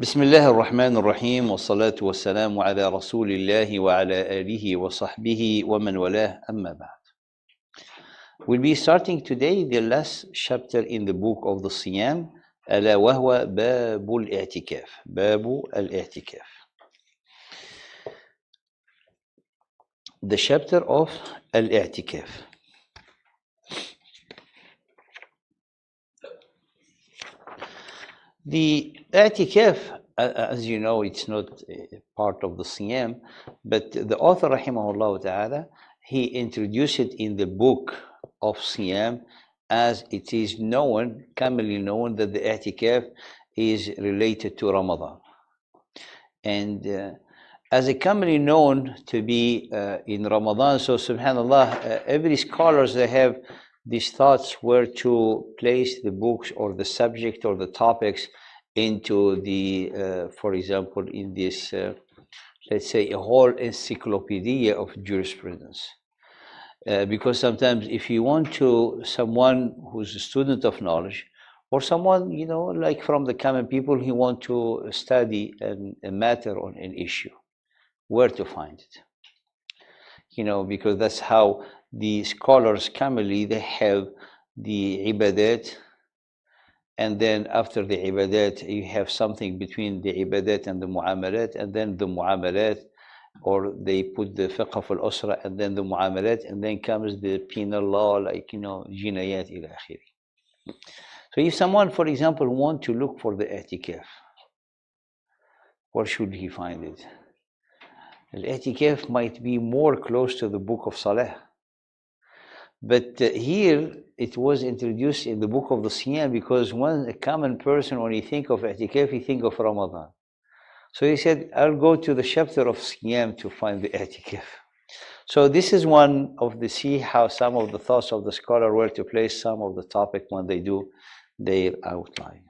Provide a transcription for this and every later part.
بسم الله الرحمن الرحيم والصلاة والسلام على رسول الله وعلى آله وصحبه ومن والاه أما بعد. We'll be starting today the last chapter in the book of the Siyam, ألا وهو باب الاعتكاف. باب الاعتكاف. The chapter of الاعتكاف. The i'tikaf, as you know, it's not part of the Siyam, but the author, rahimahullah ta'ala, he introduced it in the book of Siyam as it is known, commonly known, that the i'tikaf is related to Ramadan. And as a commonly known to be in Ramadan, so subhanallah, every scholars, they have these thoughts where to place the books or the subject or the topics into the, for example, in this, let's say, a whole encyclopedia of jurisprudence. Because sometimes if you want to, someone who's a student of knowledge, or someone, you know, like from the common people, he want to study a matter on an issue, where to find it? You know, because that's how the scholars commonly, they have the ibadat, and then after the ibadat, you have something between the ibadat and the muamalat, and then the muamalat, or they put the fiqh of al-usra, and then the muamalat, and then comes the penal law, like, you know, jinayat ila akhiri. So if someone, for example, want to look for the i'tikaf, where should he find it? Al-i'tikaf might be more close to the book of Salah. But here, it was introduced in the book of the Siyam because a common person, when he think of i'tikaf, he think of Ramadan. So he said, I'll go to the chapter of Siyam to find the i'tikaf. So this is one of the, see how some of the thoughts of the scholar were to place some of the topic when they do their outline.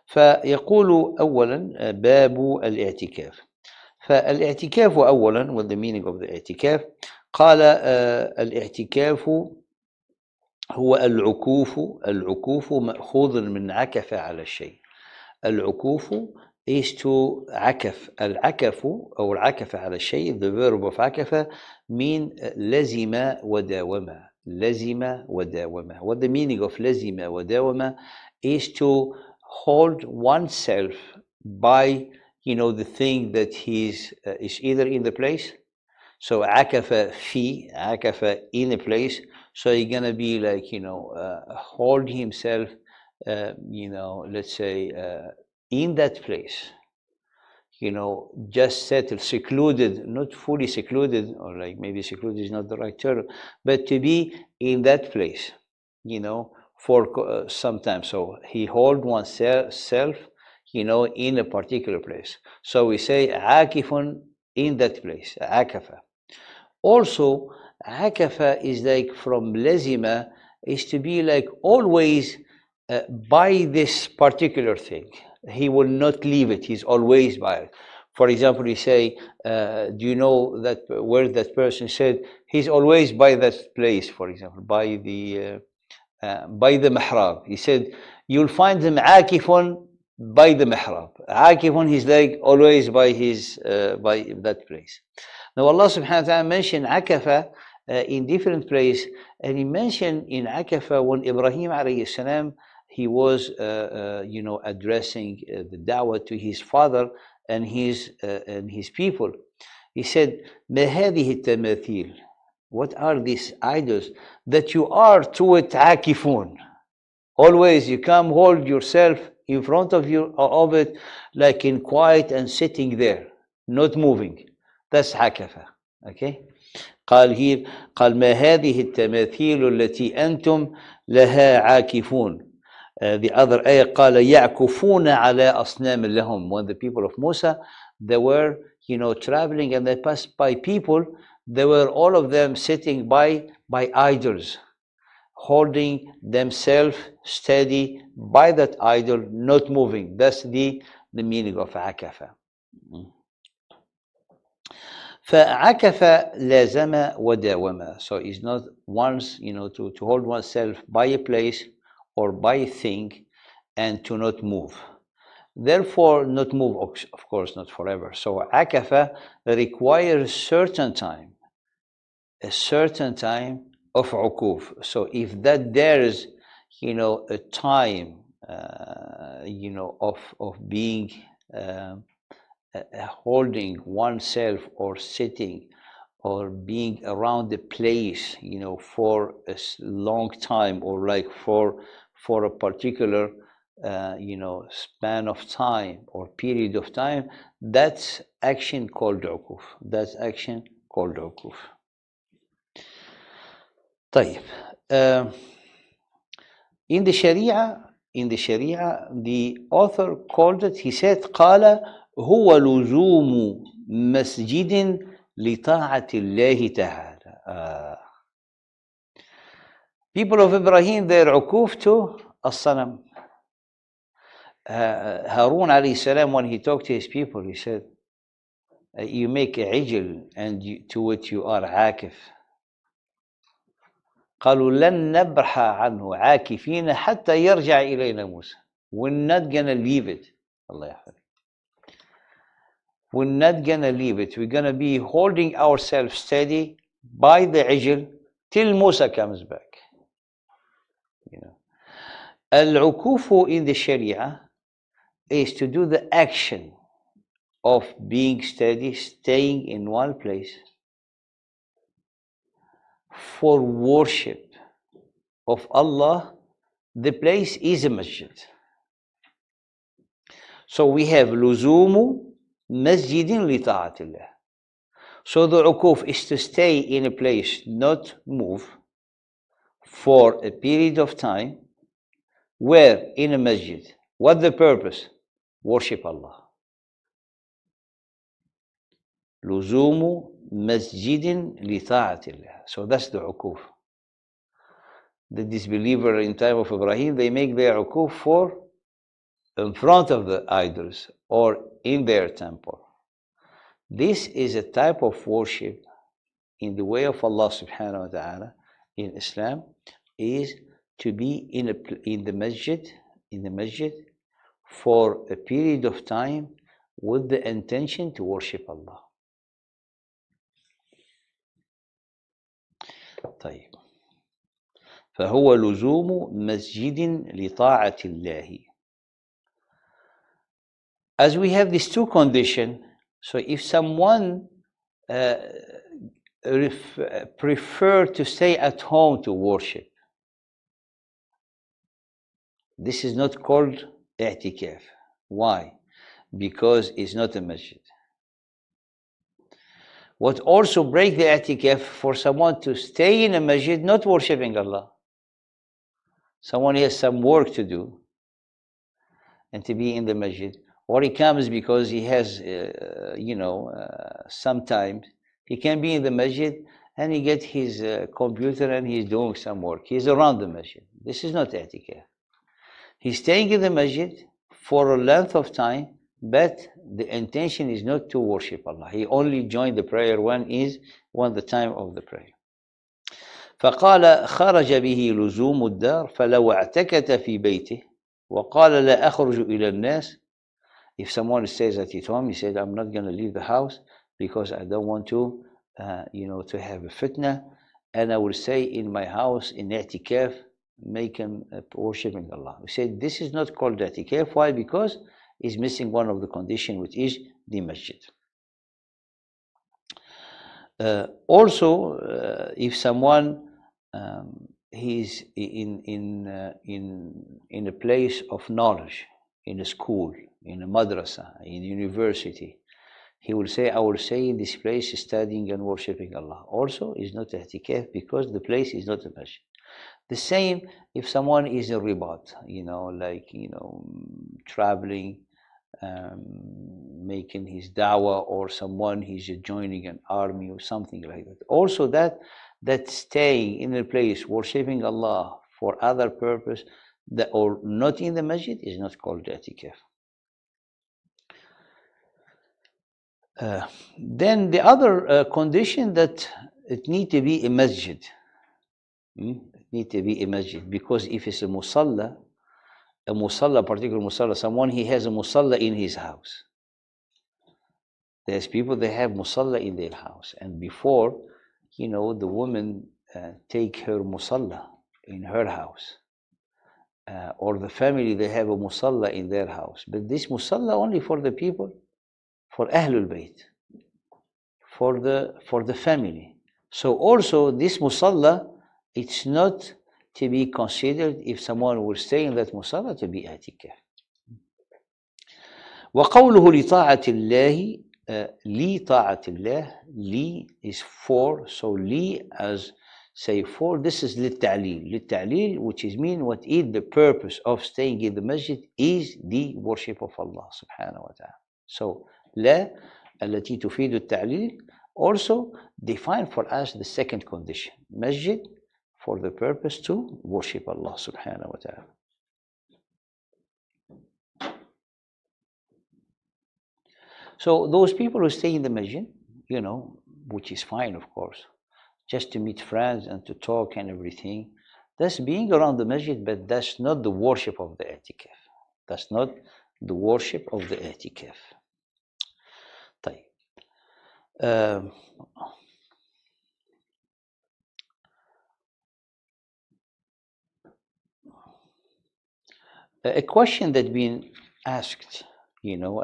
فيقول أولا باب الاعتكاف. فالاعتكاف أولا, what the meaning of the اعتكاف, قال الاعتكاف هو العكوف مأخوذ من عكف على الشيء. العكوف is to عكف. العكف أو العكف على الشيء, the verb of عكف mean لزم وداوم. لزم وداوم. What the meaning of لزم وداوم is to hold oneself by, you know, the thing that is either in the place. So عكف في, عكف in a place. So you're gonna be like, you know, hold himself, you know, let's say, in that place. You know, just settled, secluded, not fully secluded, or like maybe secluded is not the right term, but to be in that place, you know, for some time. So he hold oneself, you know, in a particular place. So we say عاكف, in that place, عكف. Also, عكف is like from lazima, is to be like always by this particular thing. He will not leave it. He's always by it. For example, you say, do you know that where that person said he's always by that place? For example, by the mihrab. He said you'll find him عاكف by the mihrab. عاكف, he's like always by his by that place. Now Allah subhanahu wa ta'ala mentioned عكف in different places, and he mentioned in عكف when Ibrahim alayhi salam, he was, you know, addressing the da'wah to his father and his people. He said, ما هذه التماثيل? What are these idols that you are to it عاكفون? Always you come hold yourself in front of it, like in quiet and sitting there, not moving. That's عكفة. Okay. قال here, قال ما هذه التماثيل التي أنتم لها عاكفون. The other ayah, قال يعكفون على أصنام لهم. When the people of Musa, they were, you know, traveling and they passed by people, they were all of them sitting by idols, holding themselves steady by that idol, not moving. That's the meaning of عكفة. فعكف لازم وداوم. So it's not once, you know, to hold oneself by a place or by a thing and to not move. Therefore, not move, of course, not forever. So akafa requires a certain time of ukuf. So if that there is, a time, of being holding oneself or sitting or being around the place, for a long time, or like for a particular, span of time or period of time, that's action called ukuf. That's action called ukuf. طيب. In the Sharia, the author called it, he said, قال هو لزوم مسجد لطاعة الله تعالى. People of Ibrahim, they're ukuf to as-sanam. Harun alayhi salam, when he talked to his people, he said, you make a ijl and to it you are akif. قالوا لن نبرح عنه عاكفين حتى يرجع إلينا موسى. We're not gonna leave it. الله يحفظك. We're not gonna leave it. We're gonna be holding ourselves steady by the ijl till Musa comes back. Al-ukufu in the Sharia is to do the action of being steady, staying in one place for worship of Allah. The place is a masjid. So we have luzumu masjidin li ta'atillah. So the ukuf is to stay in a place, not move, for a period of time, where in a masjid. What the purpose? Worship Allah. Luzumu masjidin li ta'atillah. So that's the ukuf. The disbeliever in time of Ibrahim, they make their ukuf for in front of the idols or in their temple. This is a type of worship in the way of Allah subhanahu wa ta'ala in Islam, is to be in the masjid for a period of time with the intention to worship Allah. طيب. فهو لزوم مسجد لطاعة الله. As we have these two conditions, so if someone prefer to stay at home to worship, this is not called i'tikaf. Why? Because it's not a masjid. What also break the i'tikaf for someone to stay in a masjid not worshipping Allah. Someone has some work to do and to be in the masjid, or he comes because he has, sometimes he can be in the masjid and he gets his computer and he's doing some work. He's around the masjid. This is not i'tikaf. He's staying in the masjid for a length of time, but the intention is not to worship Allah. He only joined the prayer when the time of the prayer. فقال خرج به لزوم الدار فلو اعتكت في بيته وقال لا أخرج إلى الناس. If someone stays at his home, he said, I'm not going to leave the house because I don't want to, to have a fitna, and I will stay in my house in i'tikaf, making worshiping Allah. We said this is not called i'tikaf. Why? Because it's missing one of the conditions, which is the masjid. Also, if someone he's in a place of knowledge, in a school, in a madrasa, in university, he will say, I will stay in this place studying and worshipping Allah. Also, is not i'tikaf because the place is not a masjid. The same if someone is in ribat, traveling, making his da'wah, or someone he's joining an army or something like that. Also that staying in a place worshipping Allah for other purpose or not in the masjid is not called i'tikaf. Then the other condition that it need to be a masjid. It need to be a masjid, because if it's a musalla, a musalla, particular musalla, someone he has a musalla in his house. There's people they have musalla in their house, and before, the woman take her musalla in her house, or the family they have a musalla in their house. But this musalla only for the people, for Ahlul Bayt, for the family. So also this musalla, it's not to be considered if someone will stay in that musalla to be i'tikaf. وقوله لطاعة الله لطاعة الله, li is for, so li as say for, this is للتعليل, which is mean what is the purpose of staying in the masjid is the worship of Allah subhanahu wa ta'ala. So لا التي تفيد التعليل also define for us the second condition, masjid for the purpose to worship Allah subhanahu wa ta'ala. So those people who stay in the masjid, which is fine, of course, just to meet friends and to talk and everything, that's being around the masjid, but that's not the worship of the i'tikaf. That's not the worship of the i'tikaf. طيب. A question that been asked,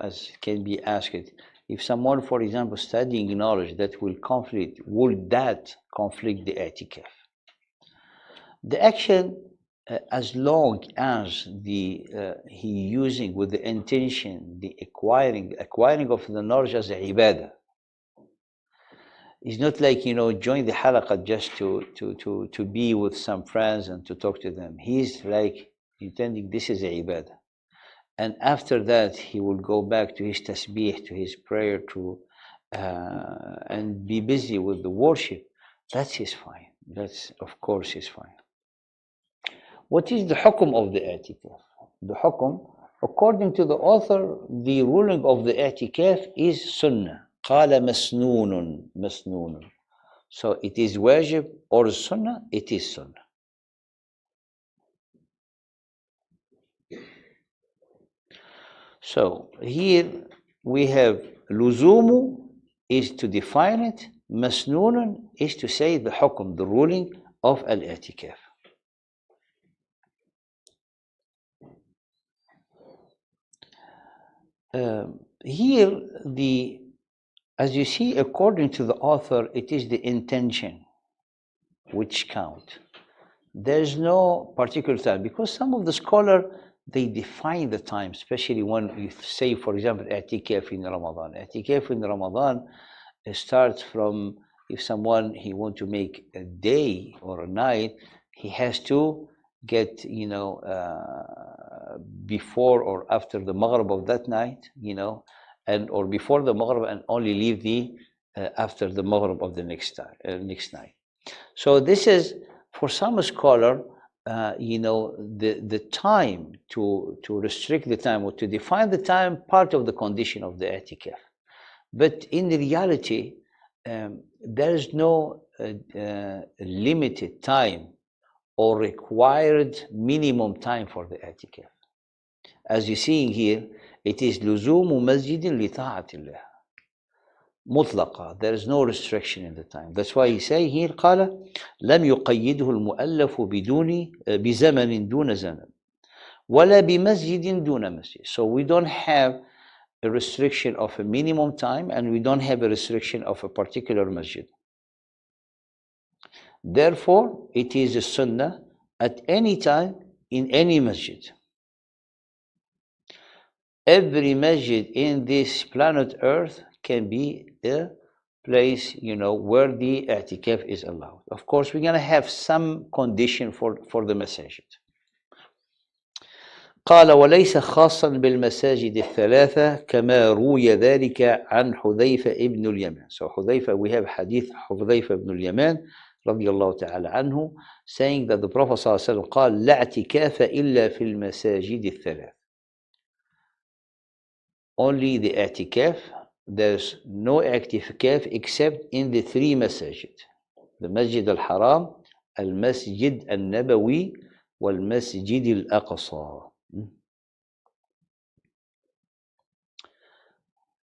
as can be asked, if someone, for example, studying knowledge that will conflict, would that conflict the i'tikaf? The action, as long as he using with the intention, the acquiring of the knowledge as a ibadah. It's not like, join the halaqah just to be with some friends and to talk to them. He's like intending this is a ibadah. And after that, he will go back to his tasbih, to his prayer, and be busy with the worship. That's his fine. That's, of course, his fine. What is the hukum of the i'tikaf? The hukum, according to the author, the ruling of the i'tikaf is sunnah. قال مسنون. So it is wajib or sunnah, it is sunnah. So here we have luzumu is to define it, masnunun is to say the hukum, the ruling of al-i'tikaf. Here, as you see, according to the author, it is the intention which count. There's no particular time, because some of the scholars, they define the time, especially when you say, for example, i'tikaf in Ramadan. I'tikaf in Ramadan starts from, if someone, he want to make a day or a night, he has to get, before or after the Maghrib of that night, or before the Maghrib, and only leave after the Maghrib of the next night. So this is, for some scholar, the time to restrict the time or to define the time, part of the condition of the i'tikaf. But in reality, there is no limited time or required minimum time for the i'tikaf. As you see here, it is لزوم مسجد لطاعة الله مطلقة. There is no restriction in the time. That's why he say here قال لم يقيده المؤلف بزمن دون زمن ولا بمسجد دون مسجد. So we don't have a restriction of a minimum time, and we don't have a restriction of a particular masjid. Therefore, it is a sunnah at any time in any masjid. Every masjid in this planet Earth can be a place, where the i'tikaf is allowed. Of course, we're going to have some condition for the masajid. قال وليس خاصا بالمساجد الثلاثة كما روي ذلك عن حذيفة ابن اليمان. So حذيفة, we have hadith حذيفة ابن اليمان رضي الله تعالى عنه saying that the Prophet صلى الله عليه وسلم قال لا اعتكاف إلا في المساجد الثلاث. Only the i'tikaf, there's no i'tikaf except in the three masajid: the Masjid al-Haram, al-Masjid al-Nabawi, wal-Masjid al-Aqsa.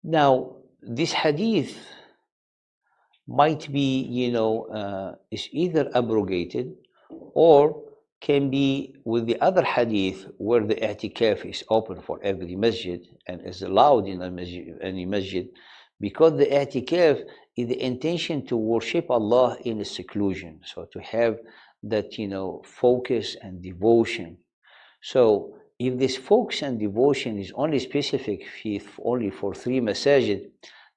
Now, this hadith might be, is either abrogated or can be with the other hadith where the i'tikaf is open for every masjid and is allowed in any masjid, because the i'tikaf is the intention to worship Allah in a seclusion, so to have that, focus and devotion. So if this focus and devotion is only specific only for three masajid,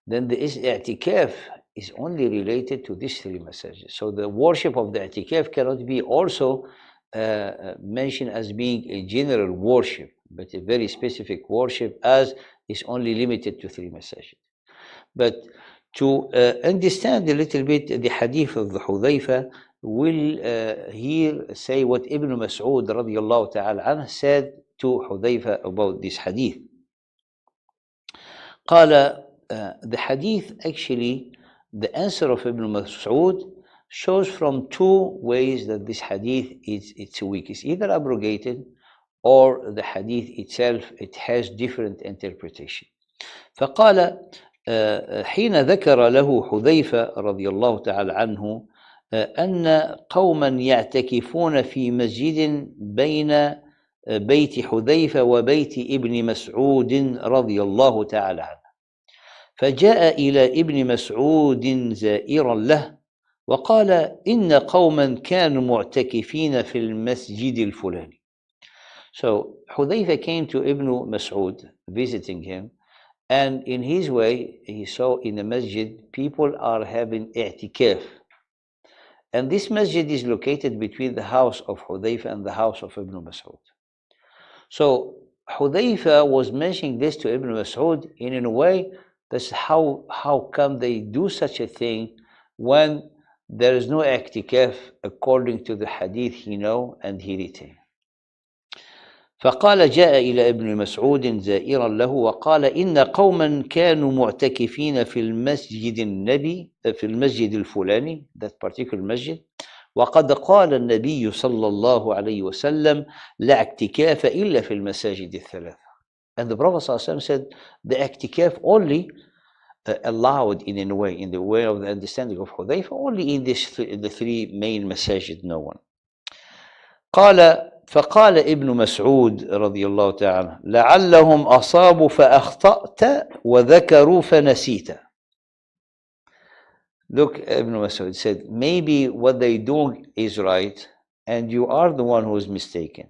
then the i'tikaf is only related to these three masajid. So the worship of the i'tikaf cannot be also mentioned as being a general worship, but a very specific worship as is only limited to three masajid. But to understand a little bit the hadith of the Hudhayfa, will here say what Ibn Mas'ud radiallahu ta'ala anhu said to Hudhayfa about this hadith. قال, the hadith, actually, the answer of Ibn Mas'ud shows from two ways that this hadith it's weak. It's either abrogated or the hadith itself, it has different interpretation. فقال حين ذكر له حذيفة رضي الله تعالى عنه أن قوما يعتكفون في مسجد بين بيت حذيفة وبيت ابن مسعود رضي الله تعالى عنه، فجاء إلى ابن مسعود زائرا له وقال إن قوما كانوا معتكفين في المسجد الفلاني. So Hudhayfa came to Ibn Mas'ud visiting him, and in his way he saw in the masjid people are having i'tikaf, and this masjid is located between the house of Hudhayfa and the house of Ibn Mas'ud. So Hudhayfa was mentioning this to Ibn Mas'ud in a way that's how come they do such a thing when there is no i'tikaf according to the hadith he know and he retained. فقال جاء إلى ابن مسعود زائرا له وقال إن قوما كانوا معتكفين في المسجد النبي في المسجد الفلاني, that particular masjid, وقد قال النبي صلى الله عليه وسلم لا اعتكاف إلا في المساجد الثلاثة. And the Prophet صلى الله عليه وسلم said the i'tikaf only allowed in a way, in the way of the understanding of Hudhayfa, only in the three main masajid, no one. قال فقال ابن مسعود رضي الله تعالى لعلهم أصابوا فأخطأت وذكروا فنسيت. Look, Ibn Mas'ud said, maybe what they do is right and you are the one who is mistaken.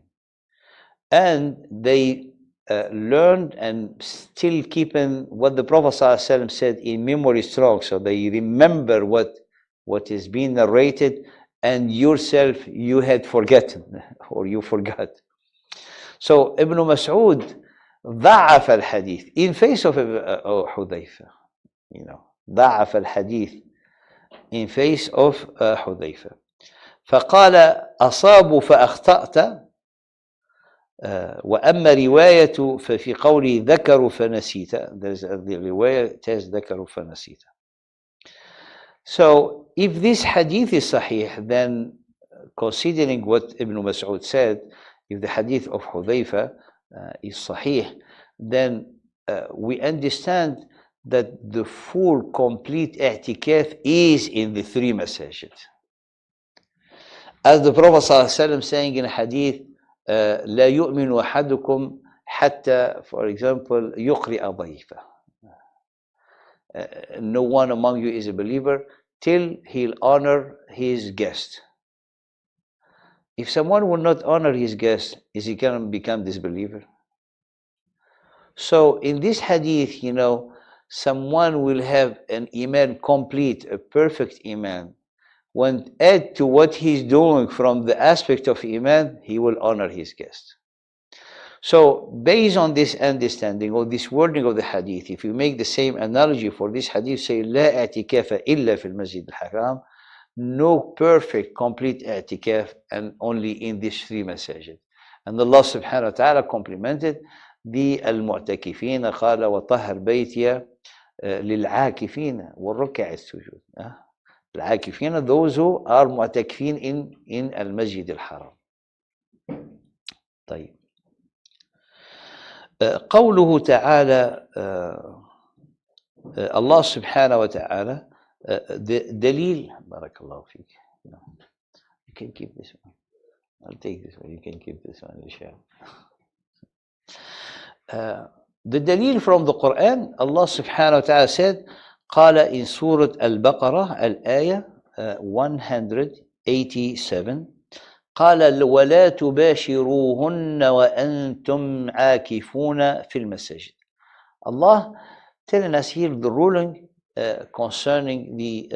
And they learned and still keeping what the Prophet ﷺ said in memory strong, so they remember what is being narrated, and yourself you had forgotten or you forgot. So Ibn Mas'ud ضعف الحديث in face of Hudhayfa, ضعف الحديث in face of Hudhayfa. فقال أصابوا فأخطأت، وأما رواية ففي قولي ذكروا فنسيت، there's the رواية it says ذكروا فنسيت. So if this hadith is sahih, then considering what Ibn Mas'ud said, if the hadith of Hudhayfa is sahih, then we understand that the full complete i'tikaf is in the three masajid. As the Prophet ﷺ saying in a hadith, لا يؤمن أحدكم حتى, for example, يقرئ ضيفه. No one among you is a believer till he'll honor his guest. If someone will not honor his guest, is he going to become disbeliever? So in this hadith, someone will have an iman complete, a perfect iman. When add to what he's doing from the aspect of iman, he will honor his guest. So based on this understanding or this wording of the hadith, if you make the same analogy for this hadith, say لا اعتكاف إلا في المسجد الحرام, no perfect complete i'tikaf and only in these three masajid. And Allah subhanahu wa ta'ala complimented the المعتكفين قال وطهر بيتي للعاكفين والركع السجود. العاكفين, those who are معتكفين in المسجد الحرام. طيب. قوله تعالى الله سبحانه وتعالى دليل بارك الله فيك. You can keep this one. I'll take this one. You can keep this one. The dalil from the Quran, Allah subhanahu wa ta'ala said, قال in Surah Al-Baqarah, Al-Ayah 187, قال ولا تباشروهن وأنتم عاكفون في المساجد. Allah telling us here the ruling concerning the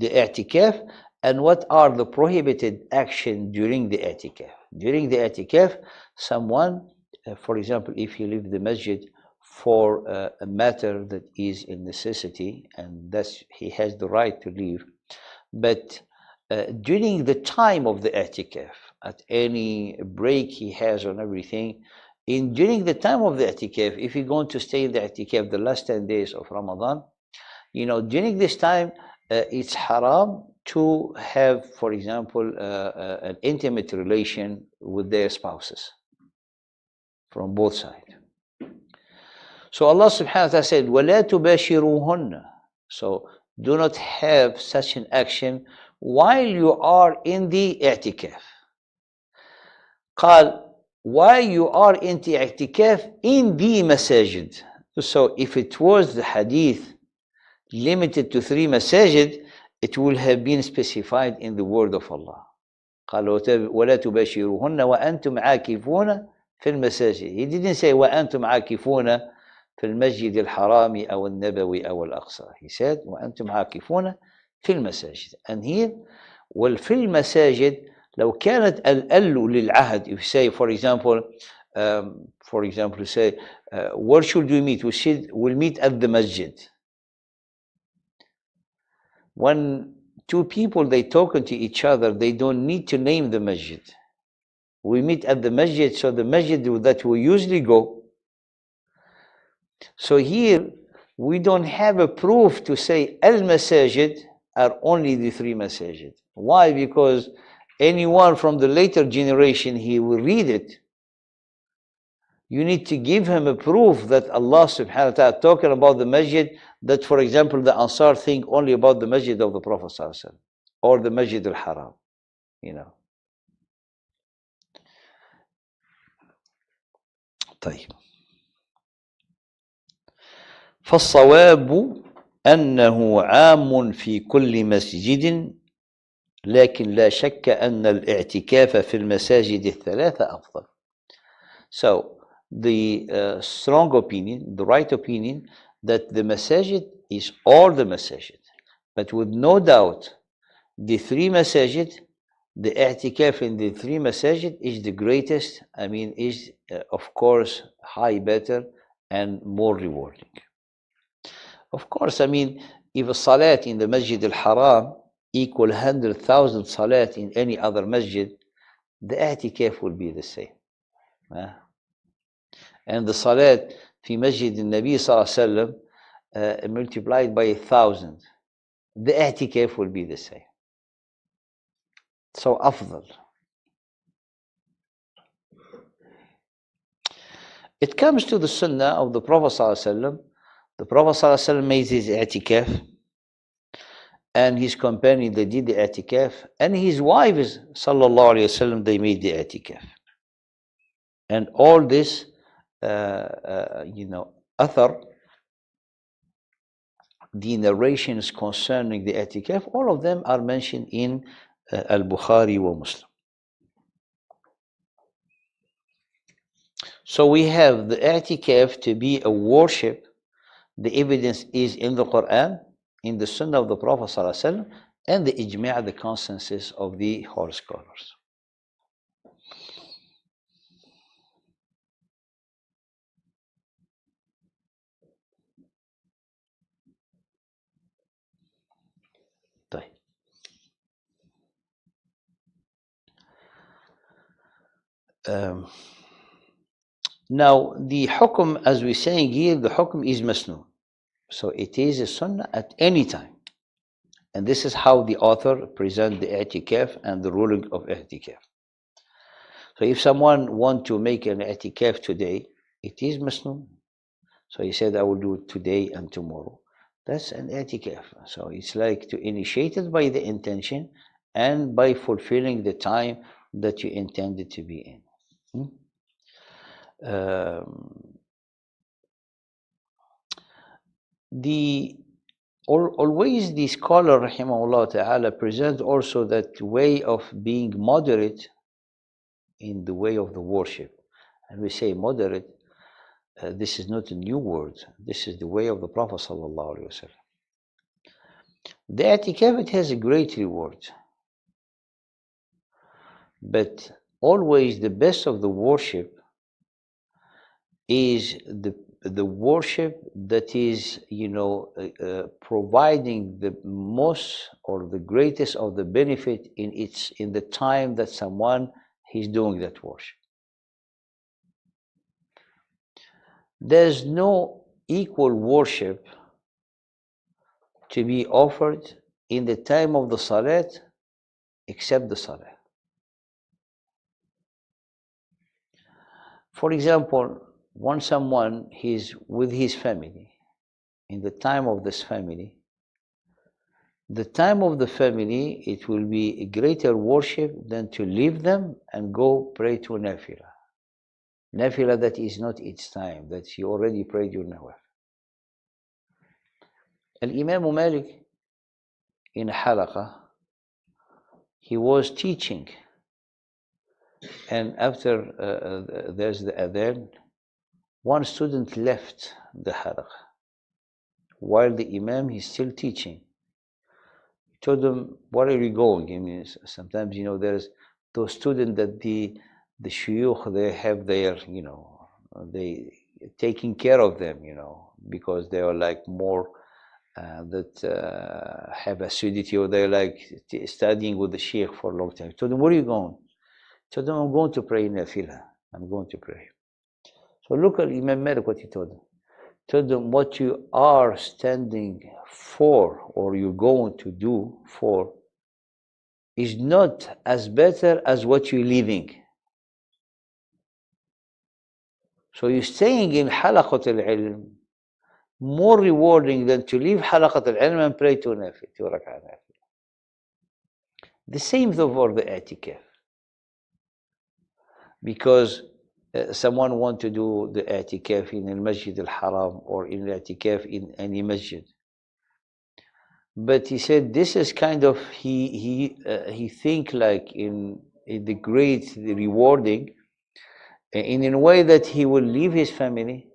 i'tikaf and what are the prohibited action during the i'tikaf. During the i'tikaf, someone, for example, if he leaves the masjid for a matter that is a necessity, and thus he has the right to leave, but during the time of the i'tikaf, at any break he has on everything, during the time of the i'tikaf, if you're going to stay in the i'tikaf the last 10 days of Ramadan, during this time, it's haram to have, for example, an intimate relation with their spouses from both sides. So Allah subhanahu wa ta'ala said, وَلَا تُبَاشِرُوهُنَّ. So do not have such an action while you are in the i'tikaf. قال, while you are in the i'tikaf in the masajid. So if it was the hadith limited to 3 masajid, it will have been specified in the word of Allah. قال ولا تباشروهن وأنتم عاكفون في المساجد. He didn't say وأنتم عاكفون في المسجد الحرام أو النبوي أو الأقصى. He said وأنتم عاكفون في المساجد. And here, وفي المساجد لو كانت الأل للعهد. If you say, for example, say, where should we meet? We'll meet at the masjid. When 2 people, they talking to each other, they don't need to name the masjid. We meet at the masjid, so the masjid that we usually go. So here, we don't have a proof to say al-masajid are only the 3 masajid. Why? Because anyone from the later generation, he will read it. You need to give him a proof that Allah subhanahu wa ta'ala talking about the masjid, that, for example, the Ansar think only about the masjid of the Prophet sallallahu alaihi wasallam or the Masjid al-Haram, طيب. فالصواب أنه عام في كل مسجد، لكن لا شك أن الاعتكاف في المساجد الثلاثة أفضل. So the strong opinion, the right opinion, that the masajid is all the masajid, but with no doubt the 3 masajid, the i'tikaf in the 3 masajid is the greatest, is of course high, better and more rewarding. Of course, if a salat in the Masjid al-Haram equal 100,000 salat in any other masjid, the i'tikaf will be the same. And the salat في مسجد النبي صلى الله عليه وسلم multiplied by 1,000, the i'tikaf will be the same. So أفضل. It comes to the sunnah of the Prophet صلى الله عليه وسلم. The Prophet صلى الله عليه وسلم made his i'tikaf, and his companion, they did the i'tikaf, and his wives صلى الله عليه وسلم, they made the i'tikaf. And all this athar, the narrations concerning the i'tikaf, all of them are mentioned in Al-Bukhari wa Muslim. So we have the i'tikaf to be a worship. The evidence is in the Quran, in the Sunnah of the Prophet ﷺ, and the ijma', the consensus of the whole scholars. Now the hukum, as we're saying here, the hukum is masnoon. So it is a sunnah at any time. And this is how the author presents the i'tikaf and the ruling of i'tikaf. So if someone wants to make an i'tikaf today, It is masnoon. So he said, I will do it today and tomorrow. That's an itikaf. So it's like to initiate it by the intention and by fulfilling the time that you intended to be in. The always the scholar rahimahullah ta'ala presents also that way of being moderate in the way of the worship. And we say moderate, this is not a new word. This is the way of the Prophet sallallahu alaihi wasallam. The itikaf, it has a great reward. But always the best of the worship is the worship that is, providing the most or the greatest of the benefit in the time that someone is doing that worship. There's no equal worship to be offered in the time of the salat except the salat. For example, when someone is with his family, in the time of this family, the time of the family, it will be a greater worship than to leave them and go pray to nafila. Nafila that is not its time, that you already prayed your nawaf. Al-Imam Malik in a halaqah, he was teaching, and after there's the adhan, one student left the halaqah while the imam is still teaching. He told them, where are you going? I mean, sometimes, there's those students that the shuyukh, they have their, they taking care of them, because they are like more that have acidity, or they're like studying with the sheikh for a long time. He told them, where are you going? He told them, I'm going to pray in nafila. I'm going to pray. So look at Imam Malik, what he told them. He told them, what you are standing for, or you're going to do for, is not as better as what you're leaving. So you're staying in halaqat al-ilm, more rewarding than to leave halaqat al-ilm and pray to rak'ah nafil. The same for the itikaf. Because someone want to do the itikaf in al-Masjid al-Haram or in itikaf in any masjid. But he said this is kind of, he think like in the great rewarding, in a way that he will leave his family,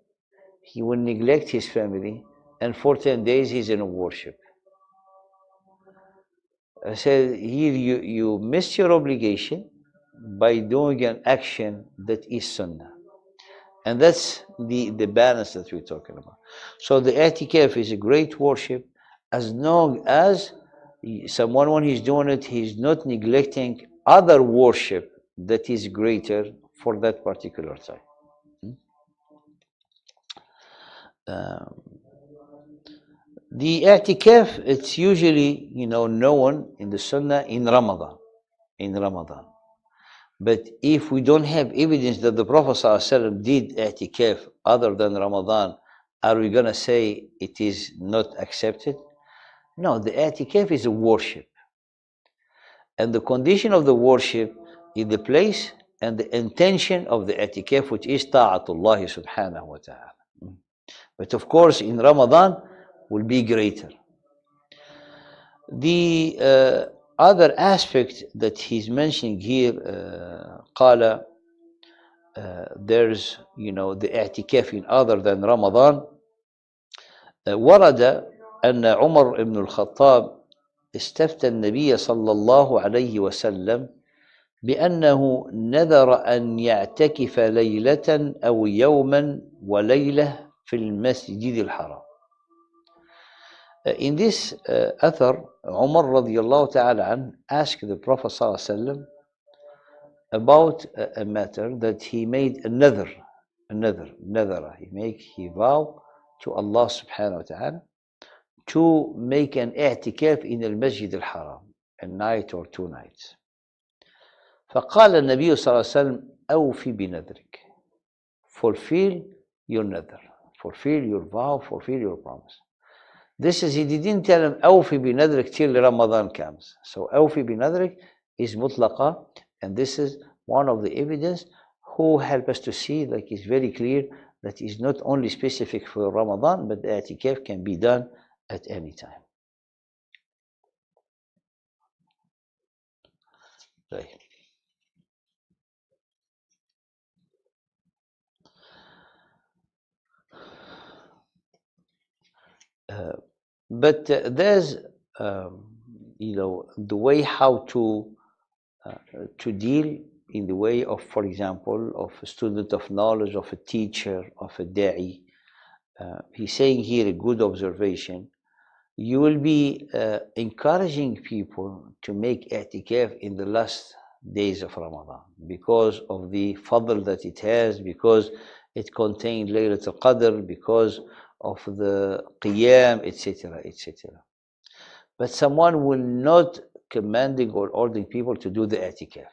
he will neglect his family, and for 10 days he's in a worship. I said, here you missed your obligation by doing an action that is sunnah. And that's the balance that we're talking about. So the itikaf is a great worship as long as someone, when he's doing it, he's not neglecting other worship that is greater for that particular time. The i'tikaf, it's usually, known in the Sunnah in Ramadan. But if we don't have evidence that the Prophet ﷺ did i'tikaf other than Ramadan, are we going to say it is not accepted? No, the i'tikaf is a worship. And the condition of the worship is the place and the intention of the i'tikaf, which is ta'atullah subhanahu wa ta'ala. But of course, in Ramadan will be greater. The other aspect that he's mentioning here, قال, there's, the i'tikaf in other than Ramadan. ورد أن عمر بن الخطاب استفتى النبي صلى الله عليه وسلم بأنه نذر أن يعتكف ليلة أو يوما وليلة في المسجد الحرام. In this athar, Umar radiallahu ta'ala an asked the Prophet sallallahu alaihi wasallam about a matter that he made a nadhr. He vowed to Allah subhanahu wa ta'ala to make an i'tikaf in al-Masjid al-Haram, a night or 2 nights. فقال النبي صلى الله عليه وسلم أوفي بنذرك, fulfill your nadr, fulfill your vow, fulfill your promise. This is, he didn't tell him أوفي بنذرك till Ramadan comes. So أوفي بنذرك is مطلقة, and this is one of the evidence who help us to see, like it's very clear that it's not only specific for Ramadan, but the i'tikaf can be done at any time. Right. But there's, the way how to deal in the way of, for example, of a student of knowledge, of a teacher, of a da'i. He's saying here a good observation. You will be encouraging people to make i'tikaf in the last days of Ramadan because of the fadl that it has, because it contains Laylatul Qadr, because of the qiyam, etc., etc. But someone will not commanding or ordering people to do the i'tikaf.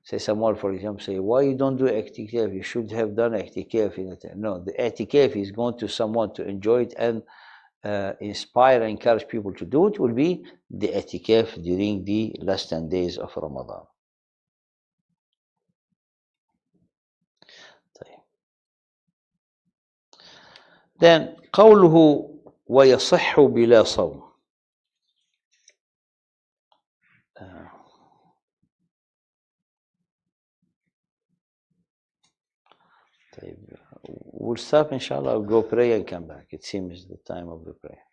Say someone, for example, say, why you don't do i'tikaf? You should have done i'tikaf in it. No, the i'tikaf is going to someone to enjoy it and inspire and encourage people to do it will be the i'tikaf during the last 10 days of Ramadan. Then قوله ويصح بلا صوم. We'll stop, inshallah. I'll go pray and come back. It seems the time of the prayer.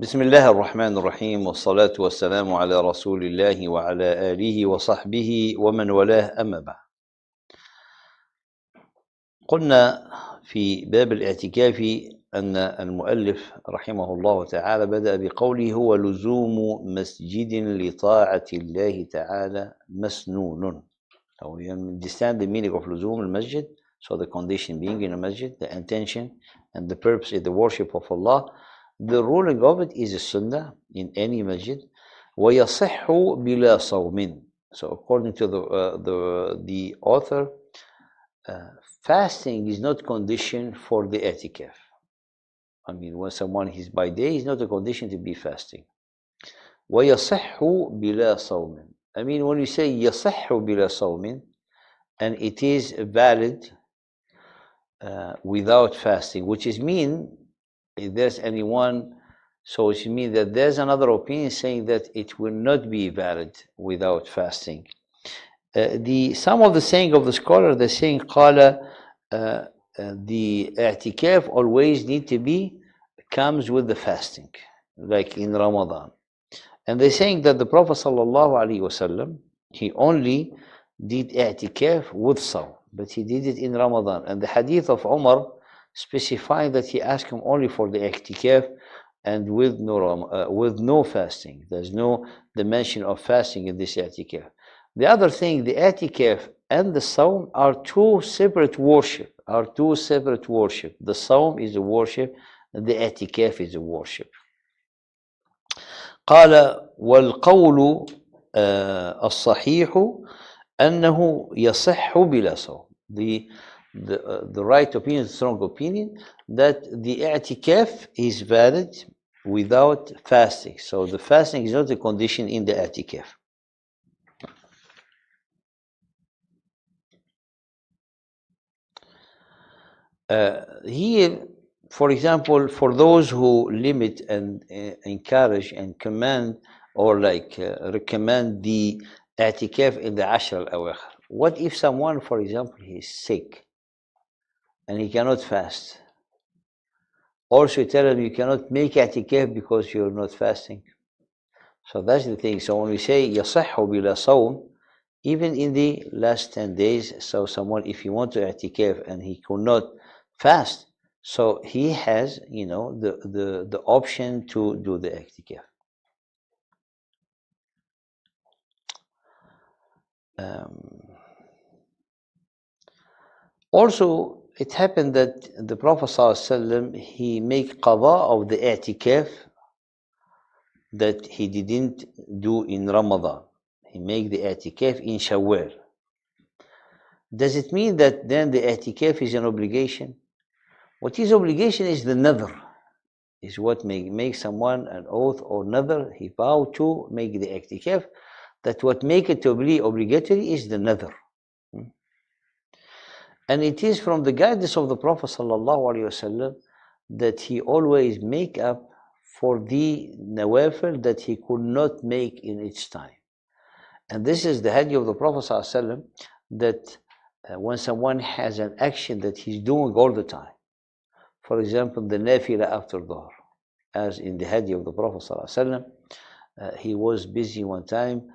بسم الله الرحمن الرحيم والصلاة والسلام على رسول الله وعلى آله وصحبه ومن والاه أما بعد. قلنا في باب الاعتكاف أن المؤلف رحمه الله تعالى بدأ بقوله هو لزوم مسجد لطاعة الله تعالى مسنون. So we understand the meaning of لزوم المسجد. So the condition being in a masjid, the intention and the purpose is the worship of Allah. The ruling of it is a sunnah in any masjid. وَيَصِحُّ بِلَا صَوْمٍ. So according to the author, fasting is not condition for the i'tikaf. I mean, when someone is by day, is not a condition to be fasting. وَيَصِحُّ بِلَا صَوْمٍ. I mean, when you say يَصِحُّ بِلَا صَوْمٍ, and it is valid without fasting, which is mean, if there's anyone, so it means that there's another opinion saying that it will not be valid without fasting. Some of the saying of the scholar, they're saying قال the i'tikaf always need to be comes with the fasting, like in Ramadan. And they're saying that the Prophet ﷺ, he only did i'tikaf with sawm, but he did it in Ramadan. And the hadith of Umar specifying that he asked him only for the i'tikaf and with no fasting. There's no dimension of fasting in this i'tikaf. The other thing, the i'tikaf and the sawm are two separate worship. The sawm is a worship, and the i'tikaf is a worship. قال والقول الصحيح أنه يصح بلا صوم. The right opinion, the strong opinion, that the i'tikaf is valid without fasting. So the fasting is not a condition in the i'tikaf. Here, for example, for those who limit and encourage and command or recommend the i'tikaf in the Ashr al-Awakhir. What if someone, for example, he is sick and he cannot fast? Also, you tell them you cannot make i'tikaf because you're not fasting. So that's the thing. So when we say يصح بلا صوم, even in the last 10 days, so someone, if he want to i'tikaf and he could not fast, so he has, the option to do the i'tikaf. Also, it happened that the Prophet ﷺ, he make qada of the i'tikaf that he didn't do in Ramadan. He make the i'tikaf in Shawwal. Does it mean that then the i'tikaf is an obligation? What is obligation is the nadhr, is what make someone an oath or nadhr, he vow to make the i'tikaf. That what make it to be obligatory is the nadhr. And it is from the guidance of the Prophet ﷺ that he always make up for the nawafil that he could not make in each time. And this is the hadith of the Prophet ﷺ, that when someone has an action that he's doing all the time, for example, the nafila after dhuhr, as in the hadith of the Prophet ﷺ, he was busy one time,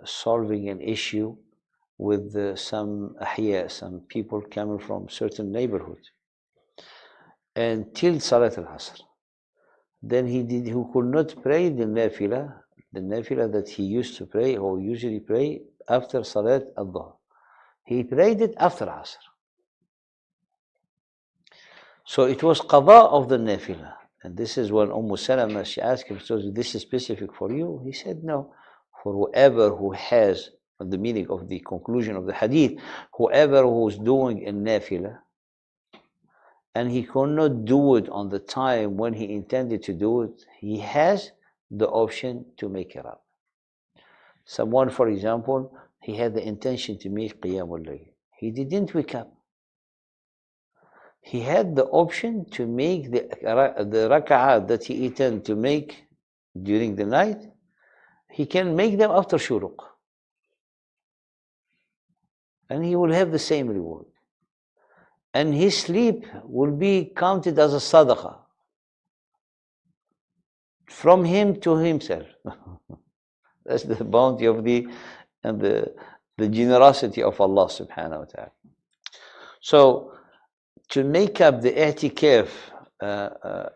solving an issue with some ahya, some people coming from certain neighborhood, and till Salat al-Asr. Then he could not pray the nafila that he used to pray or usually pray after Salat al-Dhuhr. He prayed it after Asr. So it was qada of the nafila. And this is when Salama, she asked him, so this is specific for you? He said, no, for whoever who has, the meaning of the conclusion of the hadith, whoever who's doing a nafila, and he could not do it on the time when he intended to do it, he has the option to make it up. Someone, for example, he had the intention to make Qiyamul Layl. He didn't wake up. He had the option to make the rak'ah that he intended to make during the night. He can make them after shuruq. And he will have the same reward. And his sleep will be counted as a sadaqah from him to himself. That's the bounty of the generosity of Allah subhanahu wa ta'ala. So to make up the i'tikaf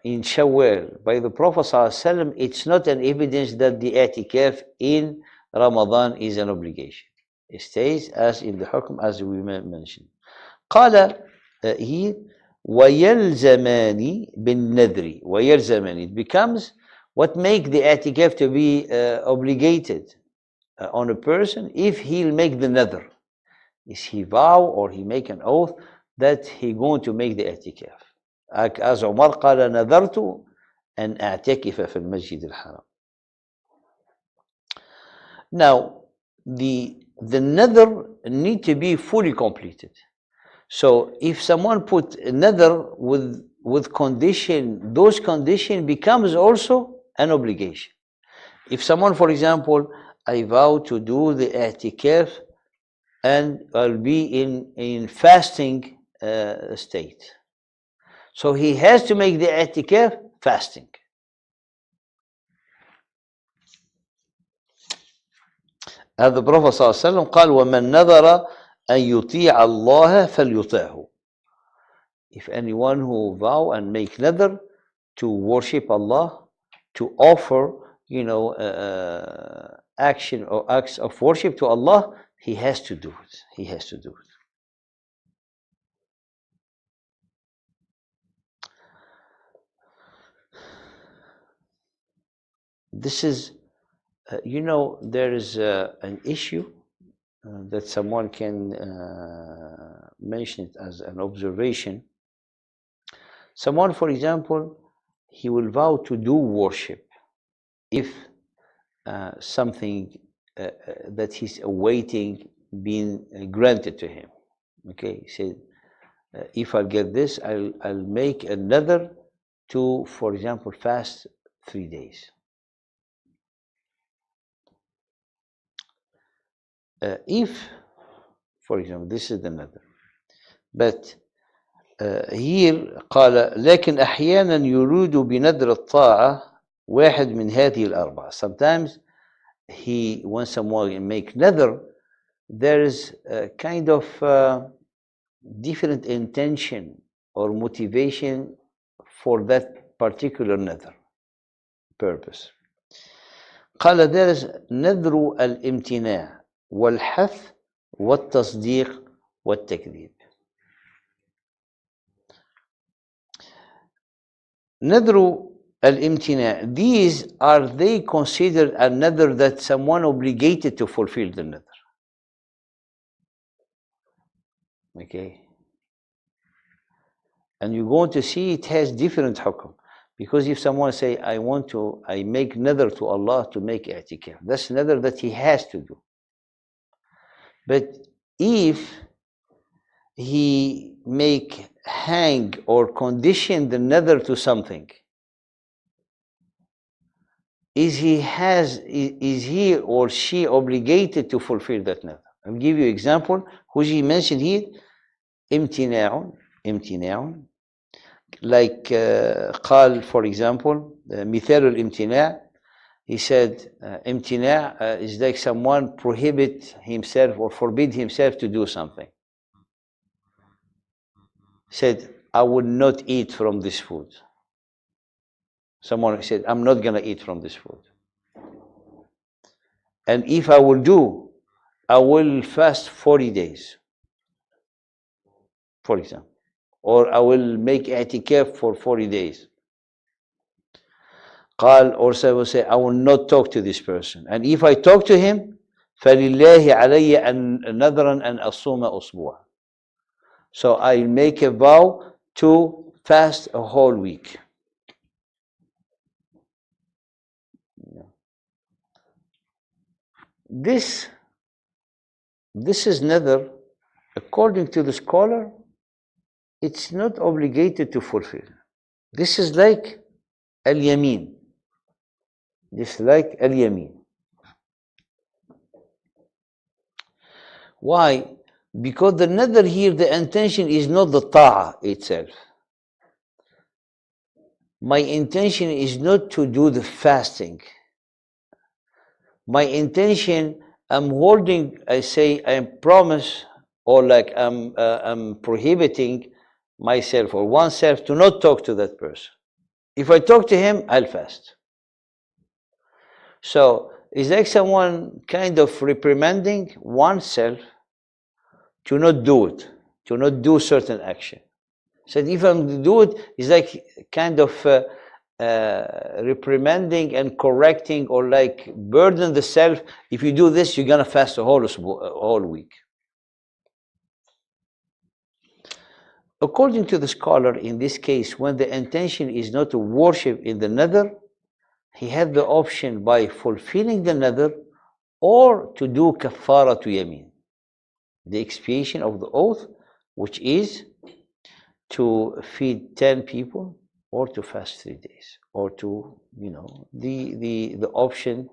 in Shawwal by the Prophet ﷺ, it's not an evidence that the i'tikaf in Ramadan is an obligation. It stays as in the hukm as we mentioned. قال here وَيَلْزَمَانِ بِالنَّذْرِ وَيَلْزَمَانِ, it becomes what make the i'tikaf to be obligated on a person if he'll make the nadhr. Is he vow or he make an oath that he going to make the i'tikaf. As Umar قال نذرت أن أعتكف في المسجد الحرام. Now, the nadhr need to be fully completed. So if someone put another with condition, those condition becomes also an obligation. If someone, for example, I vow to do the i'tikaf and I'll be in fasting state, so he has to make the i'tikaf fasting. As the Prophet ﷺ قال وَمَنْ نَذَرَ أن يطيع الله فليطعه. If anyone who vow and make nadhr to worship Allah, to offer, action or acts of worship to Allah, he has to do it. He has to do it. This is, there is an issue that someone can mention it as an observation. Someone, for example, he will vow to do worship if something that he's awaiting being granted to him. Okay, he said, if I get this, I'll make another to, for example, fast 3 days. If, for example, this is the nadhr, but here قال لكن أحيانا يريد بنذر الطاعة واحد من هذه الأربعة. Sometimes when someone make nadr, there is a kind of different intention or motivation for that particular nadr purpose. قال there is نذر الامتناع والحث والتصديق والتكذيب. نذر الامتناع, these are they considered a nadr that someone obligated to fulfill the nadr. Okay, and you're going to see it has different hukum, because if someone say I make nadr to Allah to make i'tikaf, that's nadr that he has to do. But if he make hang or condition the nadr to something, is he or she obligated to fulfill that nadr? I'll give you example which he mentioned here. امتناع like قال for example مثال الامتناع, he said امتناع is like someone prohibit himself or forbid himself to do something. Said I would not eat from this food. Someone said I'm not gonna eat from this food, and if I will do, I will fast 40 days, for example, or I will make i'tikaf for 40 days. قال, or I will say I will not talk to this person, and if I talk to him فلله علي أن نذرا أن أصوم أسبوع, so I make a vow to fast a whole week. This is nadr, according to the scholar, it's not obligated to fulfill. This is like al-yamin. This is like al-yamin. Why? Because the nadr here, the intention is not the ta'ah itself. My intention is not to do the fasting. My intention, I'm holding, I say, I promise, or like I'm prohibiting myself or oneself to not talk to that person. If I talk to him, I'll fast. So it's like someone kind of reprimanding oneself to not do it, to not do certain action. So if I'm do it, it's like kind of reprimanding and correcting, or like burden the self. If you do this, you're gonna fast a whole week. According to the scholar, in this case, when the intention is not to worship in the nadr, he had the option by fulfilling the nadr or to do kafara to yamin, the expiation of the oath, which is to feed 10 people or to fast 3 days, or to, the option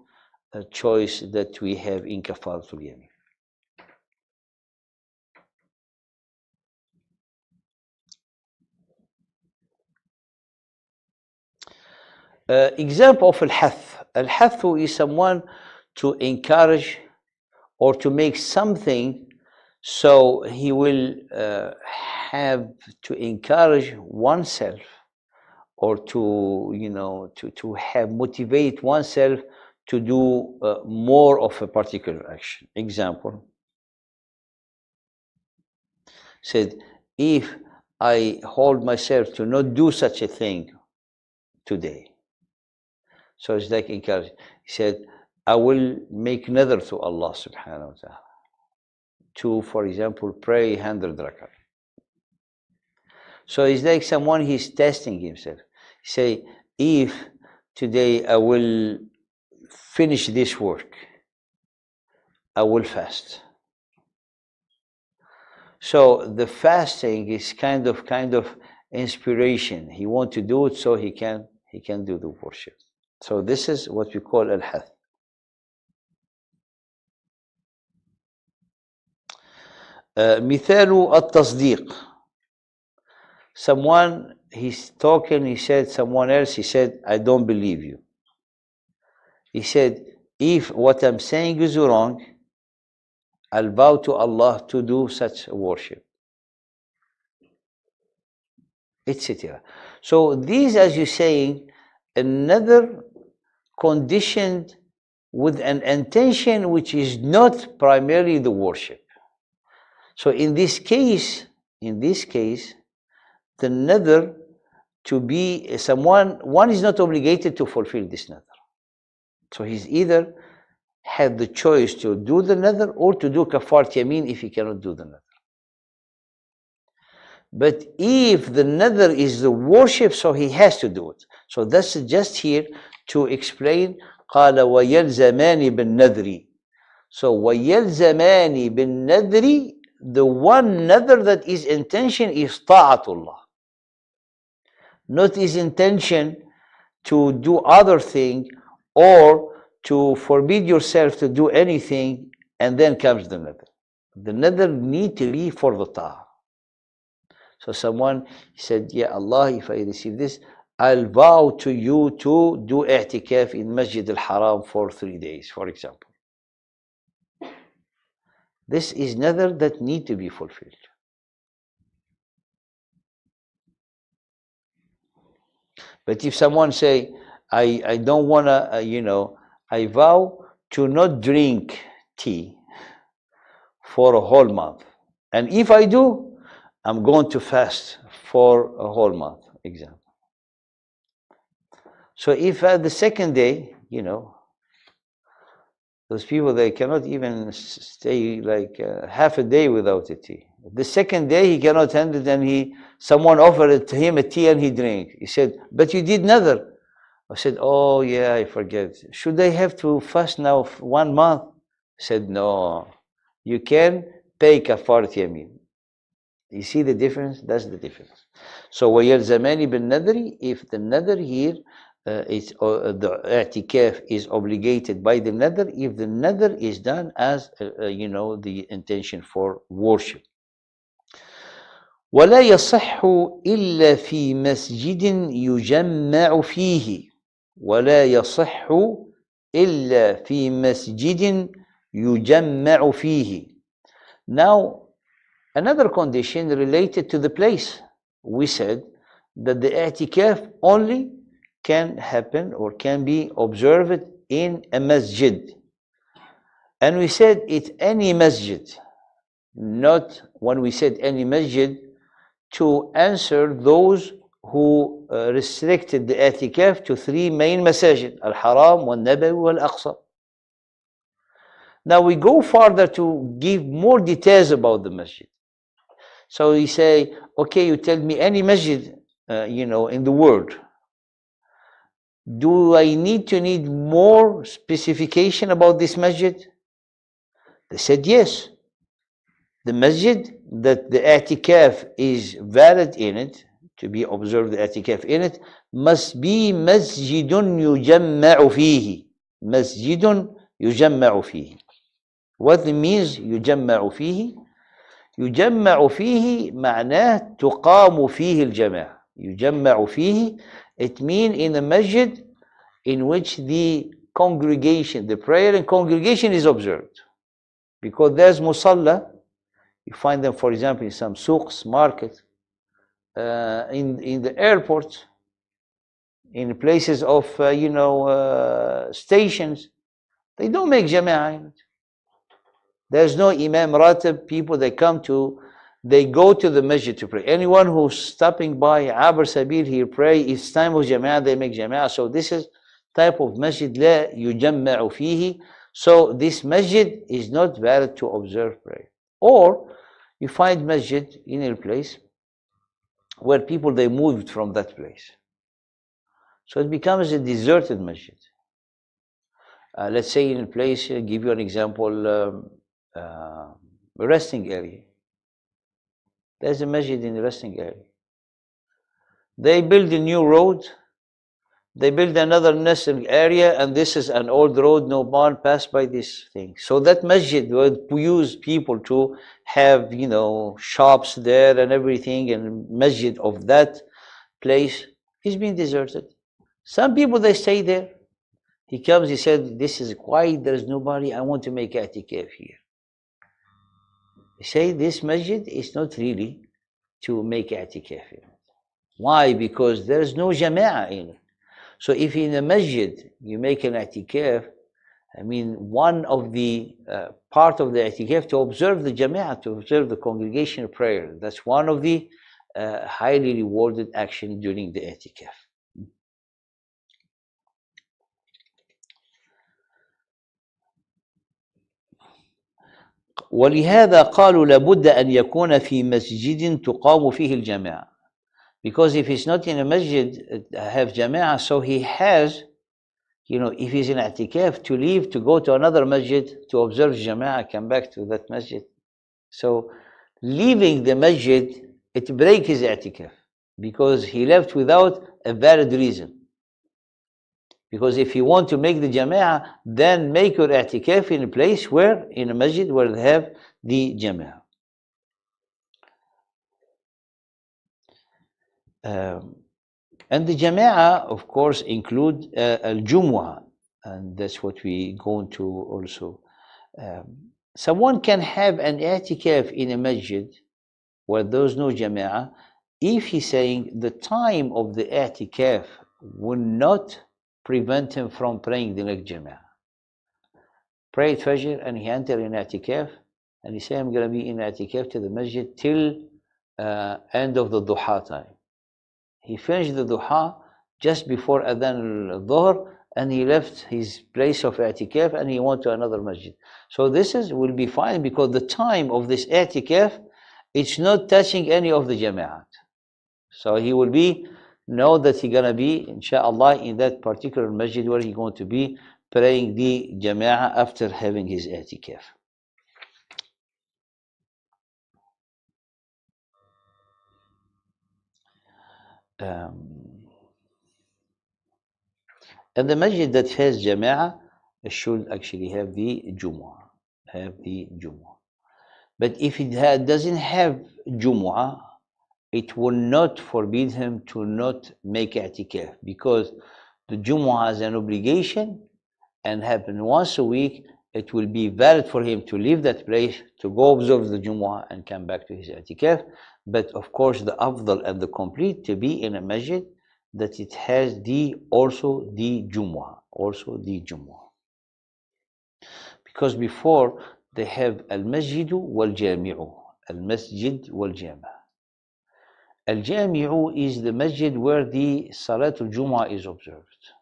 choice that we have in kafaratul yamin. Example of al-hath. Al-hath is someone to encourage or to make something, so he will have to encourage oneself, or to have motivate oneself to do more of a particular action. Example, said, if I hold myself to not do such a thing today, so it's like encouragement. He said, I will make nadr to Allah subhanahu wa ta'ala to, for example, pray 100 rakah. So it's like someone, he's testing himself. Say, if today I will finish this work, I will fast. So the fasting is kind of inspiration. He wants to do it so he can do the worship. So this is what we call al-hath. مثال التصديق. Someone, he's talking, he said, someone else, he said, I don't believe you. He said, if what I'm saying is wrong, I'll vow to Allah to do such worship, etc. So these, as you're saying, another conditioned with an intention which is not primarily the worship. So in this case, the nadr, to be someone, one is not obligated to fulfill this nadr. So he's either have the choice to do the nadr or to do kafarat yamin if he cannot do the nadr. But if the nadr is the worship, so he has to do it. So that's just here to explain قال ويلزمان بالنذر. So ويلزمان بالنذر, the one nadr that is intention is ta'atullah. Not his intention to do other thing or to forbid yourself to do anything, and then comes the nadr. The nadr need to be for the ta'ah. So someone said, yeah, Allah, if I receive this, I'll vow to you to do i'tikaf in Masjid al-Haram for 3 days, for example. This is nadr that need to be fulfilled. But if someone say, I don't want to, I vow to not drink tea for a whole month. And if I do, I'm going to fast for a whole month, example. So if at the second day, those people, they cannot even stay like half a day without a tea. The second day he cannot handle it, and someone offered to him a tea and he drank. He said, but you did nadr. I said, oh yeah, I forget. Should I have to fast now 1 month? I said, no, you can pay kafarat yamin. You see the difference? That's the difference. So وَيَلْزَمَانِ بِالنَّذْرِ, if the nadr here, the i'tikaf is obligated by the nadr, if the nadr is done as, the intention for worship. وَلَا يَصِحُّ إِلَّا فِي مَسْجِدٍ يُجَمَّعُ فِيهِ وَلَا يَصِحُّ إِلَّا فِي مَسْجِدٍ يُجَمَّعُ فِيهِ. Now, another condition related to the place. We said that the i'tikaf only can happen or can be observed in a masjid. And we said it's any masjid, not when we said any masjid, to answer those who restricted the i'tikaf to 3 main masajid, Al-Haram, Wal-Nabawi, Wal-Aqsa. Now we go further to give more details about the masjid. So we say, okay, you tell me any masjid, in the world. Do I need more specification about this masjid? They said yes. The masjid that the i'tikaf is valid in it, to be observed the i'tikaf in it, must be masjidun yujamma'u fihi. Masjidun yujamma'u fihi. What means yujamma'u fihi? يجمع فيه معناه تقام فيه الجماعة. يجمع فيه, it means in a masjid in which the congregation, the prayer and congregation is observed. Because there's musalla, you find them, for example, in some souks, market, in the airports, in places of, stations. They don't make jama'ah in it. There's no imam ratib, people they go to the masjid to pray. Anyone who's stopping by Abar Sabil here pray, it's time of jama'ah, they make jama'ah. So this is type of masjid la yujamma'u fihi. So this masjid is not valid to observe prayer. Or you find masjid in a place where people they moved from that place. So it becomes a deserted masjid. Let's say in a place, give you an example, resting area. There's a masjid in the resting area. They build a new road. They build another nesting area, and this is an old road, no one passed by this thing. So that masjid would use people to have, shops there and everything, and masjid of that place is being deserted. Some people, they stay there. He comes, he said, this is quiet, there's nobody, I want to make itikaf here. They say this masjid is not really to make itikaf here. Why? Because there's no jama'ah in it. So if in a masjid you make an itikaf, one of the part of the itikaf to observe the jama'ah, to observe the congregational prayer. That's one of the highly rewarded action during the itikaf. ولهذا قالوا لابد أن يكون في مسجد تقام فيه الجماعة. Because if he's not in a masjid, have jama'ah, so he has, if he's in i'tikaf, to leave to go to another masjid to observe jama'ah, come back to that masjid. So leaving the masjid, it breaks his i'tikaf, because he left without a valid reason. Because if you want to make the jama'ah, then make your i'tikaf in a place where, in a masjid where they have the jama'ah. And the jama'ah, of course, include al-jumu'ah, and that's what we go into also. Someone can have an i'tikaf in a masjid where there's no jama'ah, if he's saying the time of the i'tikaf will not prevent him from praying the next jama'ah. Pray Fajr and he enter in i'tikaf, and he say, I'm going to be in i'tikaf to the masjid till end of the duha time. He finished the duha just before adhan al-dhuhr, and he left his place of i'tikaf and he went to another masjid. So this will be fine, because the time of this i'tikaf, it's not touching any of the jama'at. So he will know that he's going to be, inshallah, in that particular masjid where he's going to be praying the jama'ah after having his i'tikaf. And the masjid that has jama'ah should actually have the jumu'ah. But if it doesn't have jumu'ah, it will not forbid him to not make i'tikaf, because the jumu'ah is an obligation and happen once a week. It will be valid for him to leave that place, to go observe the jumu'ah and come back to his i'tikaf. But of course, the afdal and the complete to be in a masjid that it has also the jumu'ah. Because before they have al-masjidu wal-jami'u. Al-masjid wal-jami'. Al-jami'u is the masjid where the Salatul Jumu'ah is observed.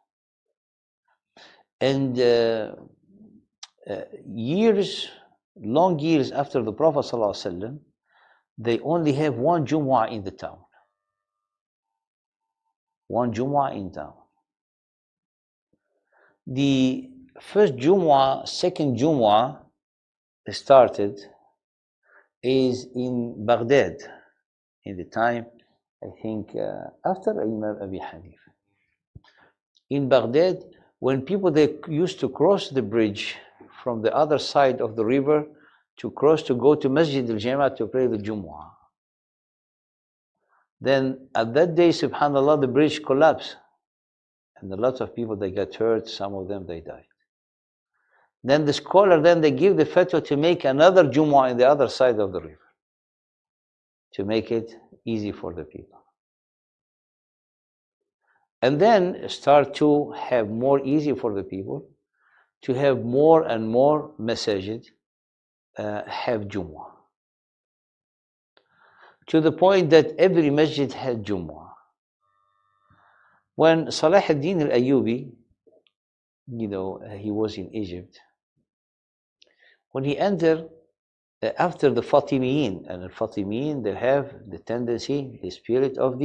And long years after the Prophet ﷺ, they only have one Jumu'ah in the town. One Jumu'ah in town. The first Jumu'ah, second Jumu'ah started is in Baghdad, in the time, I think, after Imam Abi Hanifa. In Baghdad, when people, they used to cross the bridge from the other side of the river to go to Masjid al-Jama'ah to pray the Jumu'ah. Then at that day, subhanAllah, the bridge collapsed. And a lot of people, they got hurt, some of them, they died. Then the scholar, they give the fatwa to make another Jumu'ah on the other side of the river, to make it easy for the people. And then start to have more easy for the people, to have more and more masajid have Jumu'ah. To the point that every masjid had Jumu'ah. When Salah ad-Din al-Ayyubi, he was in Egypt, when he entered after the Fatimiyin, and the Fatimiyin, they have the tendency, the spirit of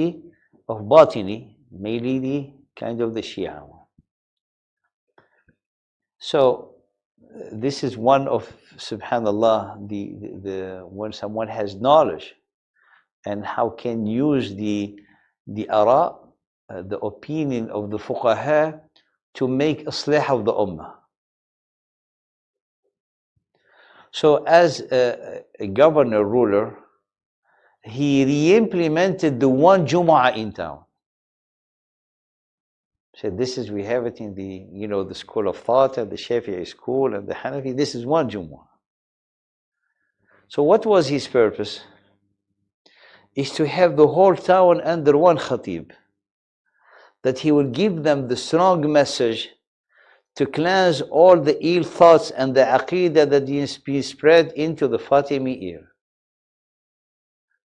Batini, mainly the kind of the Shia one. So this is one of, subhanallah, the when someone has knowledge and how can use the ara the opinion of the fuqaha to make islah of the ummah. So as a governor ruler, he re-implemented the one Jumu'ah in town. Said, this is, we have it in the, the school of thought and the Shafi'i school and the Hanafi, this is one Jumu'ah. So what was his purpose? Is to have the whole town under one khatib. That he will give them the strong message to cleanse all the ill thoughts and the aqidah that is being spread into the Fatimi ear.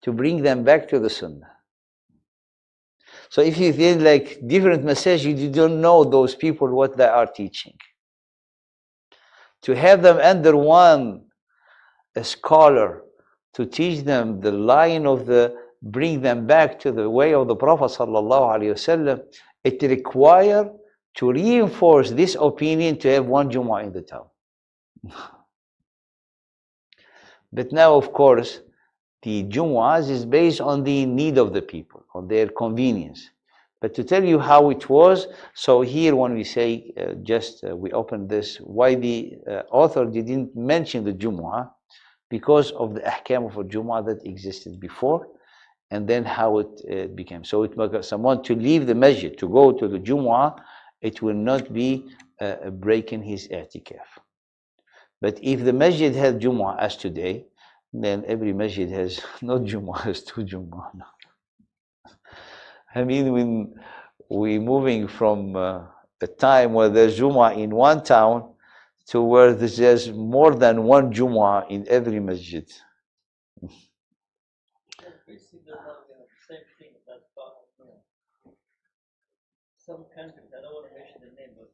To bring them back to the Sunnah. So if you think like different messages, you don't know those people what they are teaching. To have them under one a scholar to teach them the line of bring them back to the way of the Prophet sallallahu alaihi wasallam, it requires to reinforce this opinion to have one Jumu'ah in the town. But now, of course, the Jumu'ahs is based on the need of the people, on their convenience. But to tell you how it was, so here when we say, we open this, why the author didn't mention the Jumu'ah, because of the ahkam of a Jumu'ah that existed before, and then how it became. So it someone to leave the masjid, to go to the Jumu'ah, it will not be breaking his i'tikaf. But if the masjid had Jumu'ah as today, then every masjid has not Jumu'ah, has two Jumu'ah now. I mean, when we're moving from a time where there's Jumu'ah in one town to where there's more than one Jumu'ah in every masjid. Same thing that some countries, I don't want to mention the name, but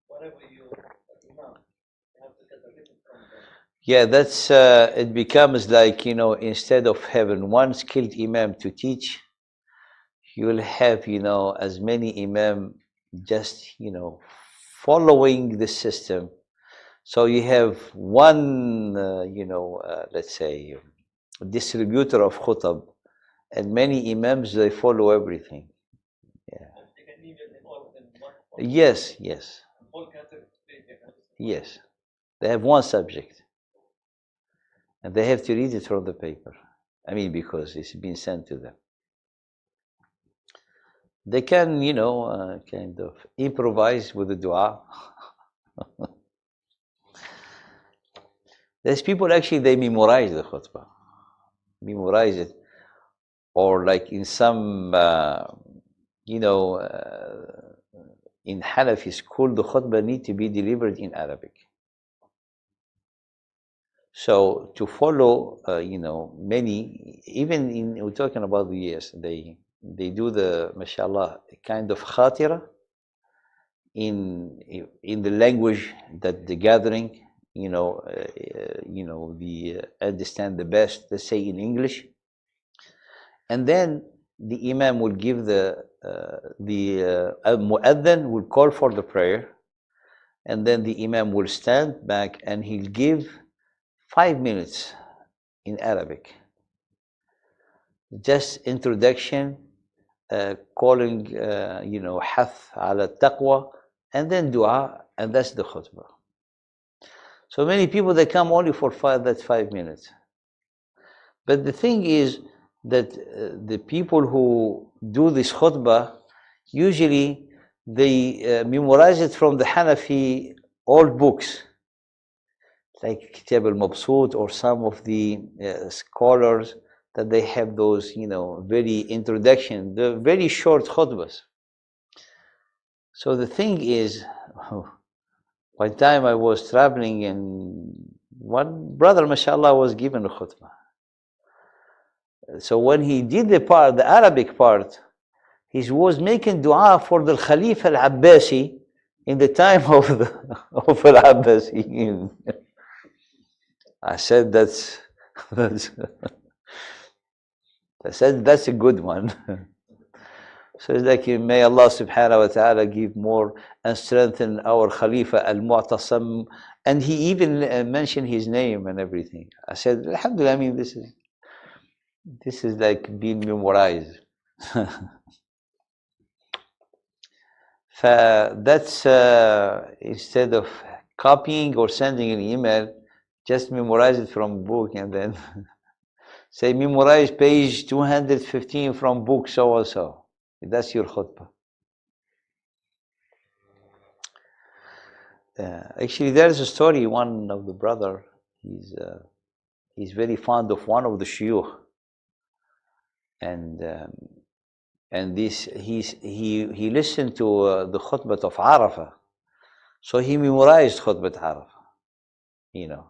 whatever you imam, you have to get a written from them. Yeah, that's it becomes like, instead of having one skilled imam to teach, you will have, as many imam just, following the system. So you have one, let's say, distributor of khutab, and many imams, they follow everything. Yeah. They can even all in one. Yes. All countries, Yes. They have one subject. And they have to read it from the paper. I mean, because it's been sent to them. They can, kind of improvise with the dua. There's people actually, they memorize the khutbah. Memorize it. Or like in some, in Hanafi school, the khutbah need to be delivered in Arabic. So to follow, many, even we're talking about the years, they do the, mashallah, kind of khatira in the language that the gathering, the understand the best, let's say in English. And then the imam will give the mu'adhan will call for the prayer, and then the imam will stand back and he'll give 5 minutes in Arabic. Just introduction, calling, hath ala taqwa, and then dua, and that's the khutbah. So many people, they come only for 5 minutes. But the thing is that the people who do this khutbah, usually they memorize it from the Hanafi old books, like Kitab al-Mabsut or some of the scholars, that they have those, very introduction, the very short khutbahs. So the thing is, one time I was traveling and one brother, mashallah, was given a khutbah. So when he did the Arabic part, he was making dua for the Khalifa al-Abbasi in the time of al-Abbasi. I said that's a good one. So it's like, may Allah subhanahu wa ta'ala give more and strengthen our Khalifa al-Mu'tasam. And he even mentioned his name and everything. I said, alhamdulillah, I mean, this is like being memorized. That's instead of copying or sending an email, just memorize it from book and then say memorize page 215 from book so and so. That's your khutbah. Actually, there's a story. One of the brother, he's very fond of one of the shuyukh, and this he listened to the khutbah of Arafah, so he memorized khutbah Arafah, you know.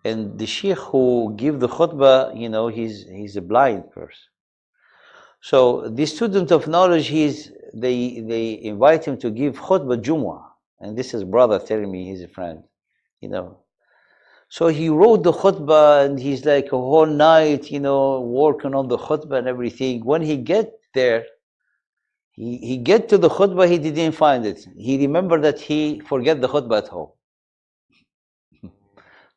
And the sheikh who give the khutbah, you know, he's a blind person. So the student of knowledge, they invite him to give khutbah Jumu'ah, and this is brother telling me he's a friend, you know. So he wrote the khutbah, and he's like a whole night, you know, working on the khutbah and everything. When he get there, he get to the khutbah, he didn't find it. He remembered that he forget the khutbah at home.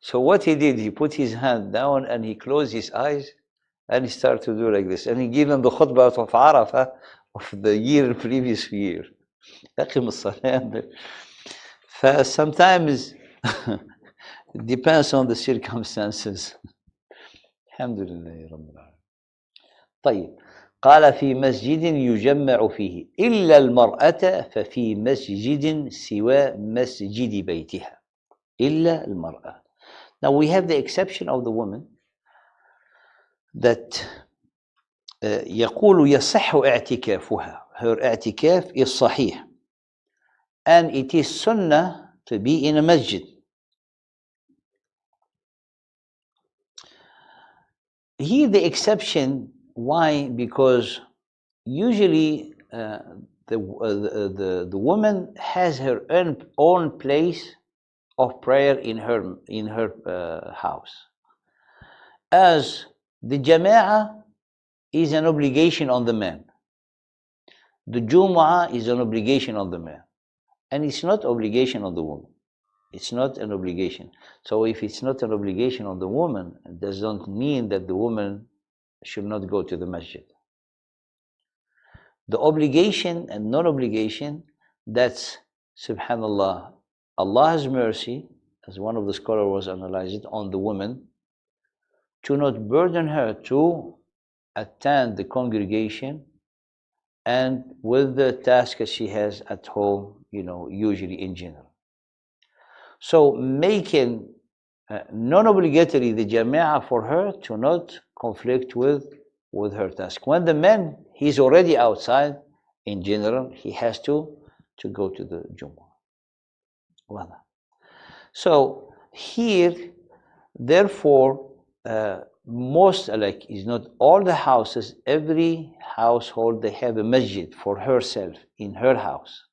So what he did, he put his hand down and he closed his eyes and he started to do like this. And he gave them the khutbah of Arafah of the previous year. Sometimes it depends on the circumstances. Alhamdulillah Rabbil Alamin. طيب قال في مسجد يجمع فيه إلا المرأة ففي مسجد سوى مسجد بيتها إلا المرأة. Now we have the exception of the woman that يقول يصح اعتكافها. Her اعتكاف is صحيح, and it is sunnah to be in a masjid. Here the exception, why? Because usually the woman has her own place of prayer in her house, as the jama'ah is an obligation on the man. The Jumu'ah is an obligation on the man, and it's not obligation on the woman. It's not an obligation. So if it's not an obligation on the woman, it doesn't mean that the woman should not go to the masjid. The obligation and non-obligation, that's, subhanallah, Allah's mercy, as one of the scholars was analyzed, on the woman, to not burden her to attend the congregation and with the task that she has at home, you know, usually in general. So making non-obligatory the jama'ah for her to not conflict with her task. When the man, he's already outside, in general, he has to go to the Jumu'ah. Voila. So here, therefore, most, like, is not all the houses, every household, they have a masjid for herself in her house.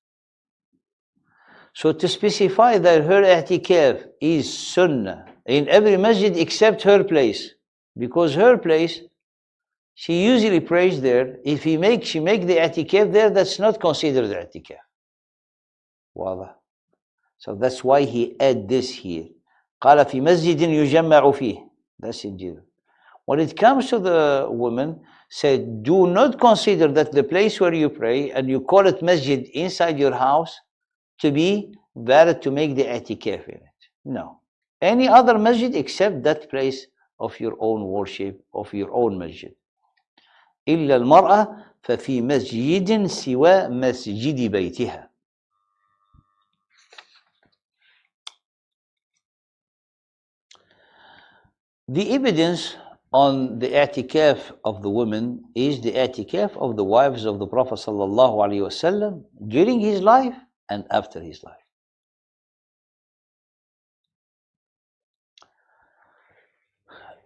So to specify that her i'tikaf is sunnah in every masjid except her place, because her place, she usually prays there. If she make the i'tikaf there, that's not considered i'tikaf. واضح. So that's why he add this here. قال في مسجد يجمع فيه. That's in general. When it comes to the woman, said, do not consider that the place where you pray and you call it masjid inside your house to be valid to make the i'tikaf in it. No. Any other masjid except that place of your own worship, of your own masjid. إلا المرأة ففي مسجد سوى مسجد بيتها. The evidence on the i'tikaf of the women is the i'tikaf of the wives of the Prophet ﷺ during his life and after his life.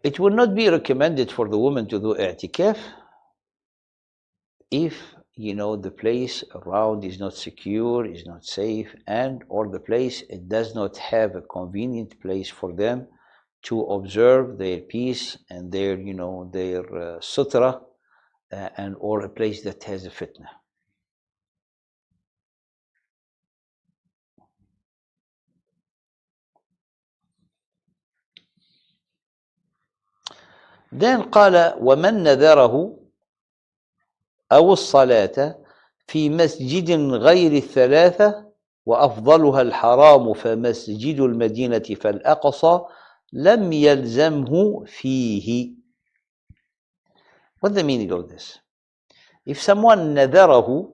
It would not be recommended for the woman to do i'tikaf if, you know, the place around is not secure, is not safe, and or the place, it does not have a convenient place for them to observe their peace and their, you know, their sutra, and or a place that has a fitna. Then قال ومن نذره أو الصلاة في مسجد غير الثلاثة وأفضلها الحرام فمسجد المدينة فالأقصى لم يلزمه فيه. What's the meaning of this? If someone nadarahu,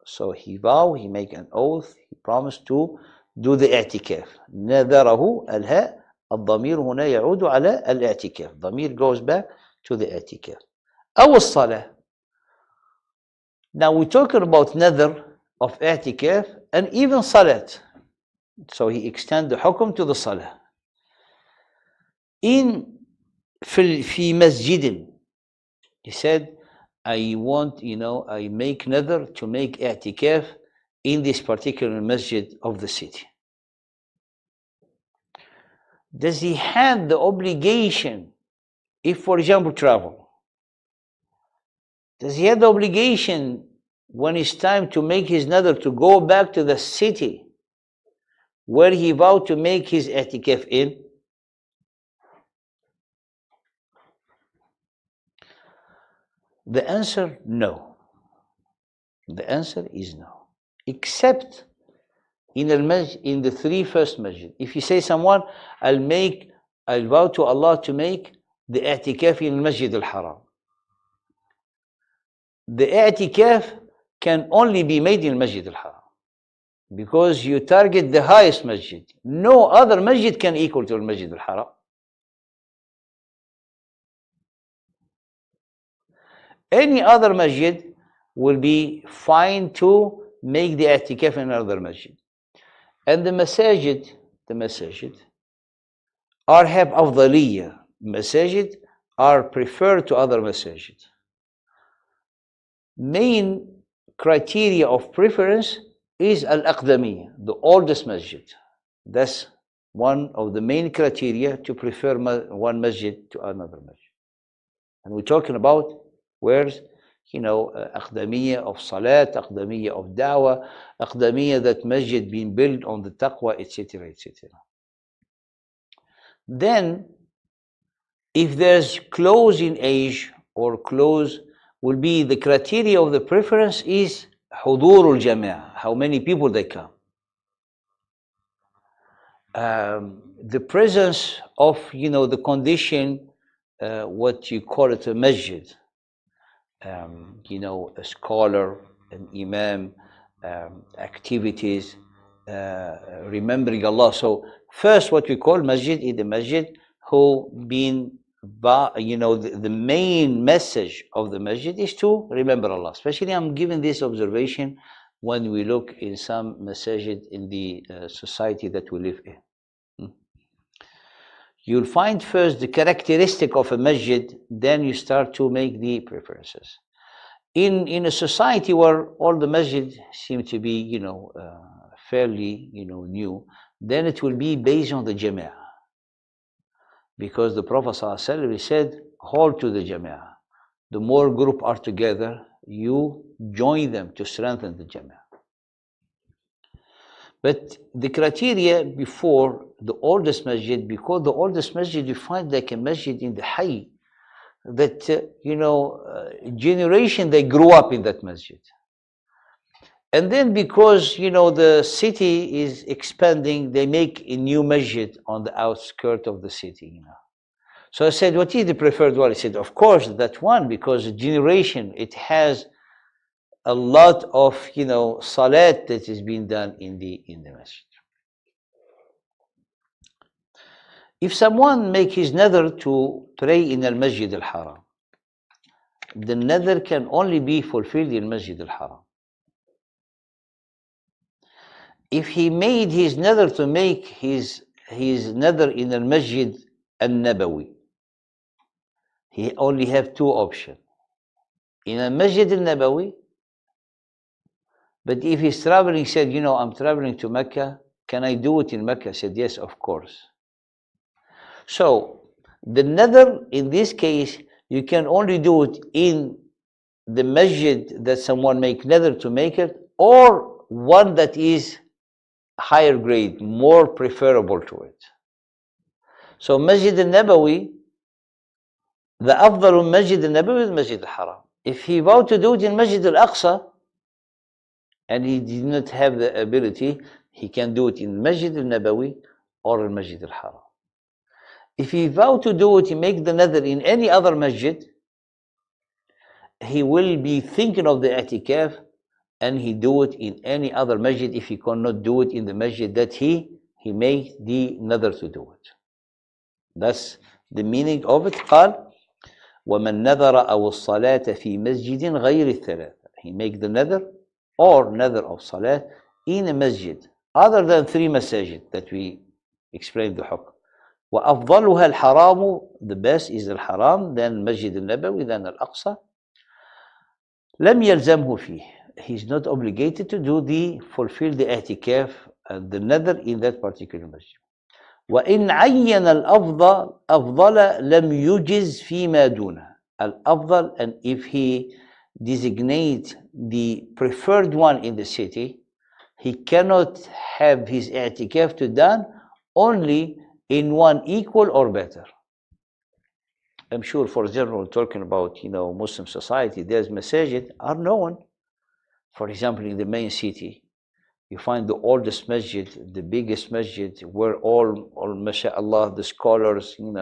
so he vow, he make an oath, he promised to do the اعتكاف. nadarahu, الهاء الضمير هنا يعود على الاعتكاف. ضمير goes back to the اعتكاف. أو الصلاة. Now we're talking about nadar of اعتكاف and even salat. So he extend the حكم to the salah. في مسجد, he said, I want, I make nadar to make i'tikaf in this particular masjid of the city. Does he have the obligation, if for example travel, does he have the obligation when it's time to make his nadar to go back to the city where he vowed to make his i'tikaf in? The answer, no. The answer is no. Except in the three first masjid. If you say someone, I'll vow to Allah to make the i'tikaf in Masjid al-Haram. The i'tikaf can only be made in Masjid al-Haram because you target the highest masjid. No other masjid can equal to Masjid al-Haram. Any other masjid will be fine to make the i'tikaf in another masjid. And the masajid have afdaliyya. Masajid are preferred to other masajid. Main criteria of preference is al-aqdamiyya, the oldest masjid. That's one of the main criteria to prefer one masjid to another masjid. And we're talking about where's, aqdamiyya of salat, aqdamiyya of da'wah, aqdamiyya that masjid being built on the taqwa, etc., etc. Then, if there's close in age or close, will be the criteria of the preference is حضور الجماعة, how many people they come. The presence of, the condition, what you call it a masjid. A scholar, an imam, activities, remembering Allah. So first what we call masjid is the masjid who been, the main message of the masjid is to remember Allah. Especially I'm giving this observation when we look in some masajid in the society that we live in. You'll find first the characteristic of a masjid, then you start to make the preferences. In a society where all the masjid seem to be, fairly, new, then it will be based on the jama'ah. Because the Prophet ﷺ said, hold to the jama'ah. The more group are together, you join them to strengthen the jama'ah. But the criteria before the oldest masjid, because the oldest masjid you find like a masjid in the Hayy, that, generation they grew up in that masjid. And then because, the city is expanding, they make a new masjid on the outskirts of the city, So I said, what is the preferred one? He said, of course, that one, because generation, it has a lot of, salat that is being done in the masjid. If someone make his nadar to pray in al-Masjid al-Haram, the nadar can only be fulfilled in Masjid al-Haram. If he made his nadar to make his nadar in al-Masjid al-Nabawi, he only have two options. In al-Masjid al-Nabawi, but if he's traveling, he said, I'm traveling to Mecca, can I do it in Mecca? I said, yes, of course. So, the nadar, in this case, you can only do it in the masjid that someone make nadar to make it, or one that is higher grade, more preferable to it. So, Masjid al-Nabawi, the afdal Masjid al-Nabawi is Masjid al-Haram. If he vowed to do it in Masjid al-Aqsa, and he did not have the ability, he can do it in Masjid al-Nabawi or in Masjid al-Haram. If he vow to do it, he make the nadr in any other masjid, he will be thinking of the i'tikaf, and he do it in any other masjid if he cannot do it in the masjid that he make the nadr to do it. That's the meaning of it. قال ومن نذر أو الصلاة في مسجد غير الثلاثة. He make the nadr or nadr of salah in a masjid other than 3 masajid that we explained the hukm. وأفضلها الحرام, the best is الحرام, then Masjid al-Nabawi, then Al-Aqsa. لم يلزمه فيه. He's not obligated to fulfill the i'tikaf and the nadr in that particular masjid. وإن عين الأفضل لم يجز فيما دونه. الأفضل, and if he designate the preferred one in the city, he cannot have his i'tikaf to done only in one equal or better. I'm sure, for example, talking about Muslim society, there's masajid are known. For example, in the main city, you find the oldest masjid, the biggest masjid, where all mashallah, the scholars, grew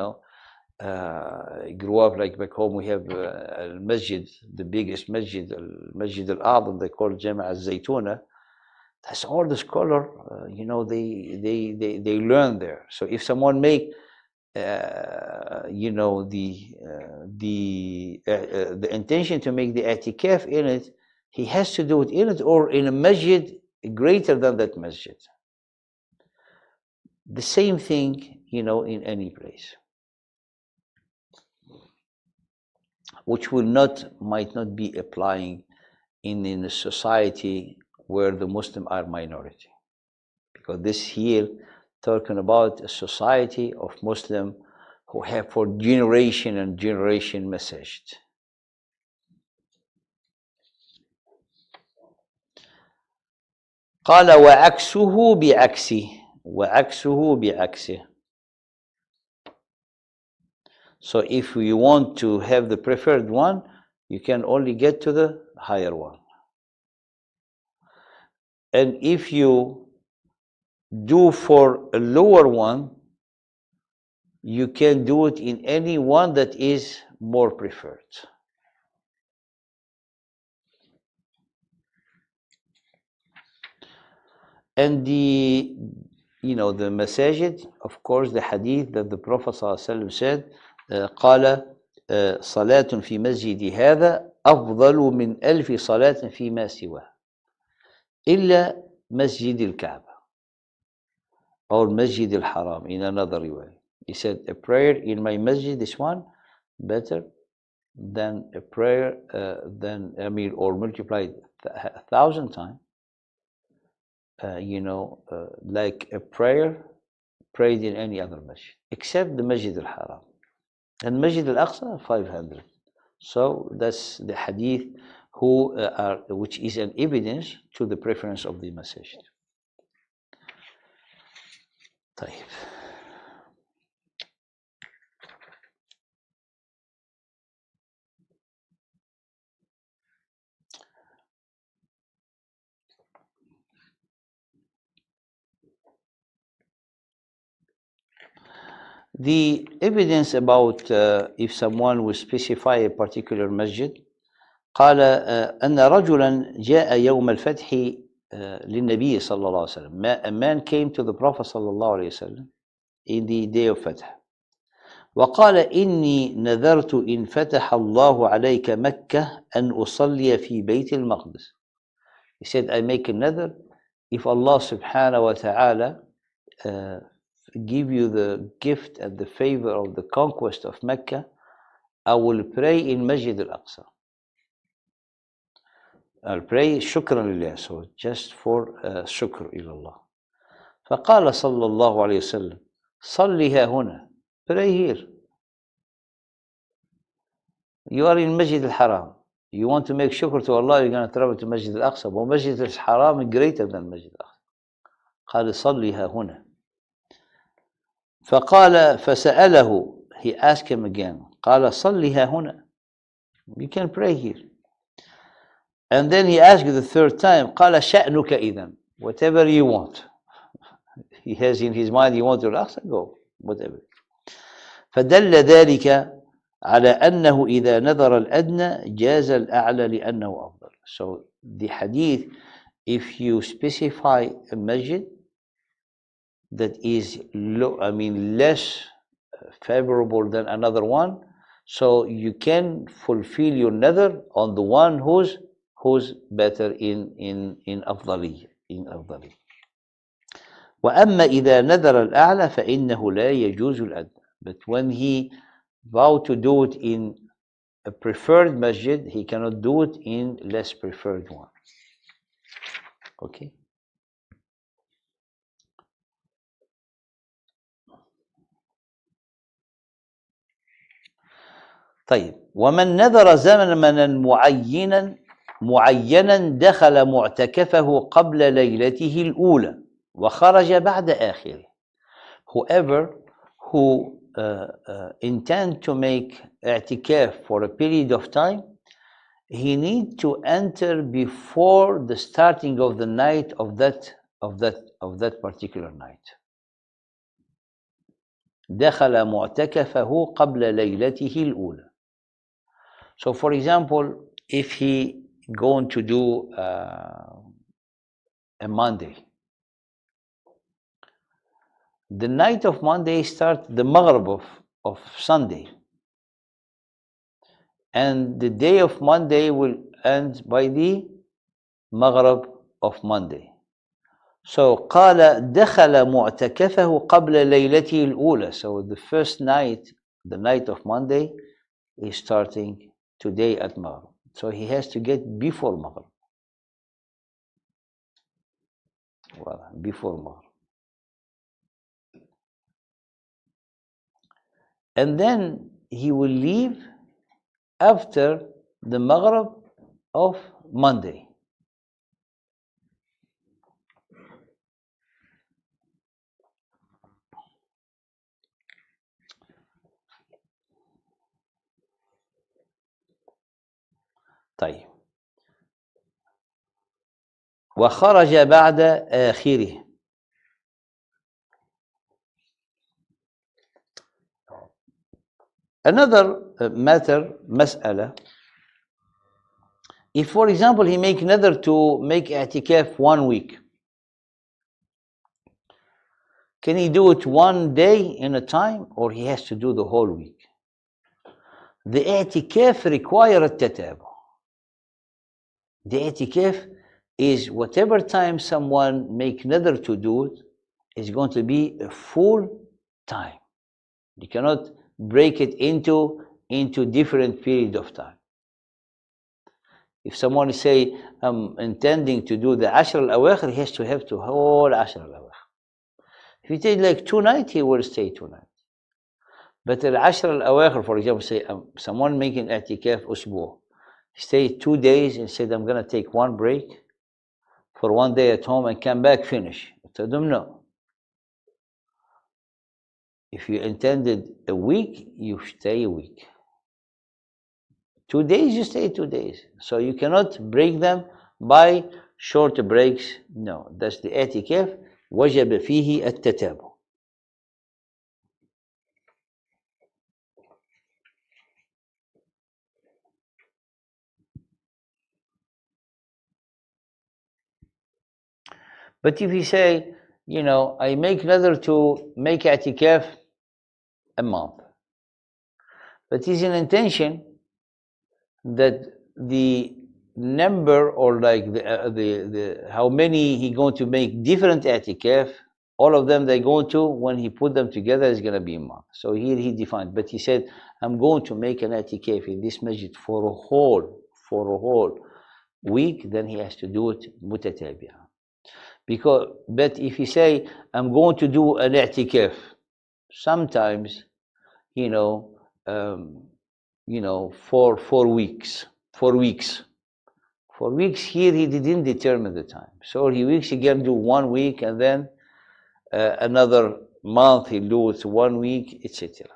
up. Like back home, we have a masjid, the biggest masjid, Masjid al-A'zam, they call Jamel al-Zaytuna. That's all the scholar, they learn there. So if someone make, the intention to make the i'tikaf in it, he has to do it in it or in a masjid greater than that masjid. The same thing, in any place, which might not be applying in a society where the Muslims are minority, because this here talking about a society of Muslims who have for generation and generation masajid. قال وعكسه بعكسه. So if you want to have the preferred one, you can only get to the higher one. And if you do for a lower one, you can do it in any one that is more preferred. And the masajid, of course, the hadith that the Prophet ﷺ said, قال صلاة في مسجد هذا أفضل من 1000 صلاة فيما سواه إلا مسجد الكعبة or Masjid al-Haram in another riwayah. He said, a prayer in my masjid, this one, better than a prayer, or multiplied 1,000 times, like a prayer prayed in any other masjid, except the Masjid al-Haram. And Masjid al-Aqsa, 500. So that's the hadith which is an evidence to the preference of the masjid. طيب. The evidence about if someone will specify a particular masjid, قال أن رجلا جاء يوم الفتح للنبي صلى الله عليه وسلم. A man came to the Prophet صلى الله عليه وسلم in the day of Fatah. وقال إني نذرت إن فتح الله عليك مكة أن أصلي في بيت المقدس. He said, I make a nadr, if Allah subhanahu wa ta'ala give you the gift and the favor of the conquest of Mecca, I will pray in Masjid al-Aqsa. I'll pray shukran lillah, so just for shukr ilallah. فقال صلى الله عليه وسلم صليها هنا, pray here. You are in Masjid al-Haram. You want to make shukr to Allah, you're going to travel to Masjid al-Aqsa. But Masjid al-Haram is greater than Masjid al-Aqsa. قال صليها هنا. فقال فسأله, he asked him again. قال صليها هنا. You can pray here. And then he asked the third time, قال شأنك إذن, whatever you want. He has in his mind, you want to relax, go, whatever. فدل ذلك على أنه إذا نذر الأدنى جاز الأعلى لأنه أفضل. So the hadith, if you specify a masjid that is low, less favorable than another one, so you can fulfill your nadhr on the one who's better in أفضلية. وأما إذا نذر الأعلى فإنه لا يجوز الأدنى. But when he vowed to do it in a preferred masjid, he cannot do it in less preferred one. Okay. طيب ومن نذر زمنا معينا دخل معتكفه قبل ليلته الأولى وخرج بعد آخره. Whoever who intend to make i'tikaf for a period of time, he need to enter before the starting of the night of that particular night. دخل معتكفه قبل ليلته الأولى. So for example, if he going to do a Monday, the night of Monday starts the Maghrib of Sunday, and the day of Monday will end by the Maghrib of Monday. So قال دخل معتكفه قبل ليلته الأولى. So the first night, the night of Monday, is starting today at Maghrib. So he has to get before Maghrib. Well, before Maghrib. And then he will leave after the Maghrib of Monday. طيب وخرج بعد آخره. Another matter, مسألة, if for example he make another to make i'tikaf 1 week, can he do it 1 day in a time or he has to do the whole week? The i'tikaf require التتابع. The i'tikaf is whatever time someone make another to do it is going to be a full time. You cannot break it into different period of time. If someone say, I'm intending to do the Ashr al-Awakhir, he has to have the whole Ashr al-Awakhir. If he take like 2 nights, he will stay 2 nights. But the Ashr al-Awakhir, for example, say someone making i'tikaf usbu, stay 2 days and said, I'm going to take 1 break for 1 day at home and come back, finish. I told them, no. If you intended a week, you stay a week. 2 days, you stay 2 days. So you cannot break them by short breaks. No, that's the i'tikaf. وجب فيه التتابع. But if you say, I make another to make i'tikaf a month, but it's an intention that the number or like the how many he going to make different i'tikaf, all of them they're going to, when he put them together, is going to be a month. So here he defined, but he said, I'm going to make an i'tikaf in this masjid for a whole week, then he has to do it mutatabi'a. But if you say, I'm going to do an i'tikaf, sometimes, for 4 weeks. 4 weeks. 4 weeks here, he didn't determine the time. So he can do 1 week, and then another month he'll do it 1 week, etc.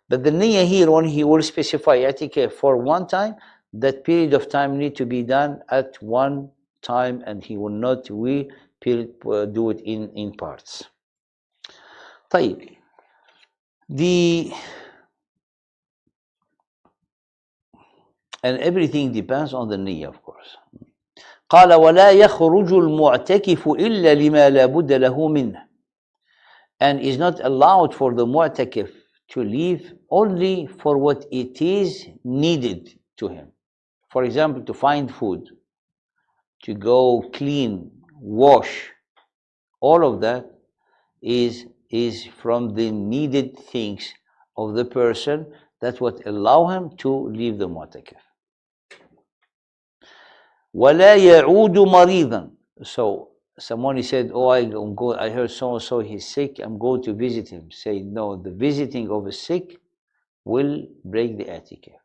But the niyyah here, when he will specify i'tikaf for 1 time, that period of time need to be done at one time, and he will not do it in parts. طيب. And everything depends on the niyyah, of course. قال ولا يخرج المعتكف إلا لما لا بد له منه, and is not allowed for the mu'takif to leave only for what it is needed to him. For example, to find food, to go clean, wash, all of that is from the needed things of the person. That's what allow him to leave the mu'takif. وَلَا يَعُودُ مَرِيضًا. So someone said, oh, I heard so-and-so, he's sick, I'm going to visit him. Say, no, the visiting of a sick will break the itikaf.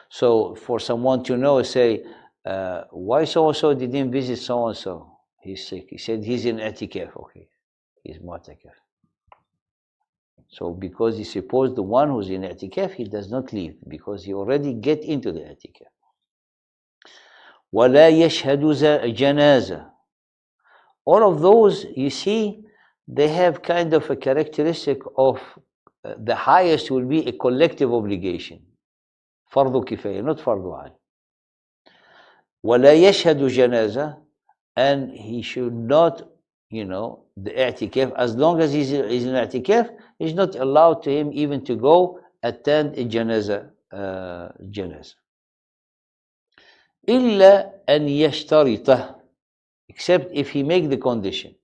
So for someone to know, say, why so-and-so didn't visit so-and-so? He's sick. He said, he's in itikaf. Okay, he's mu'takaf. So because he supposed the one who's in itikaf, he does not leave, because he already get into the itikaf. وَلَا يَشْهَدُ جَنَازَةً. All of those, you see, they have kind of a characteristic of the highest will be a collective obligation. فرض كفاية, not فرض عين. وَلَا يَشْهَدُ جَنَازَةً, and he should not, the i'tikaf, as long as he's in i'tikaf, it's not allowed to him even to go attend a janaza. إلا أن يشترطه, except if he make the condition.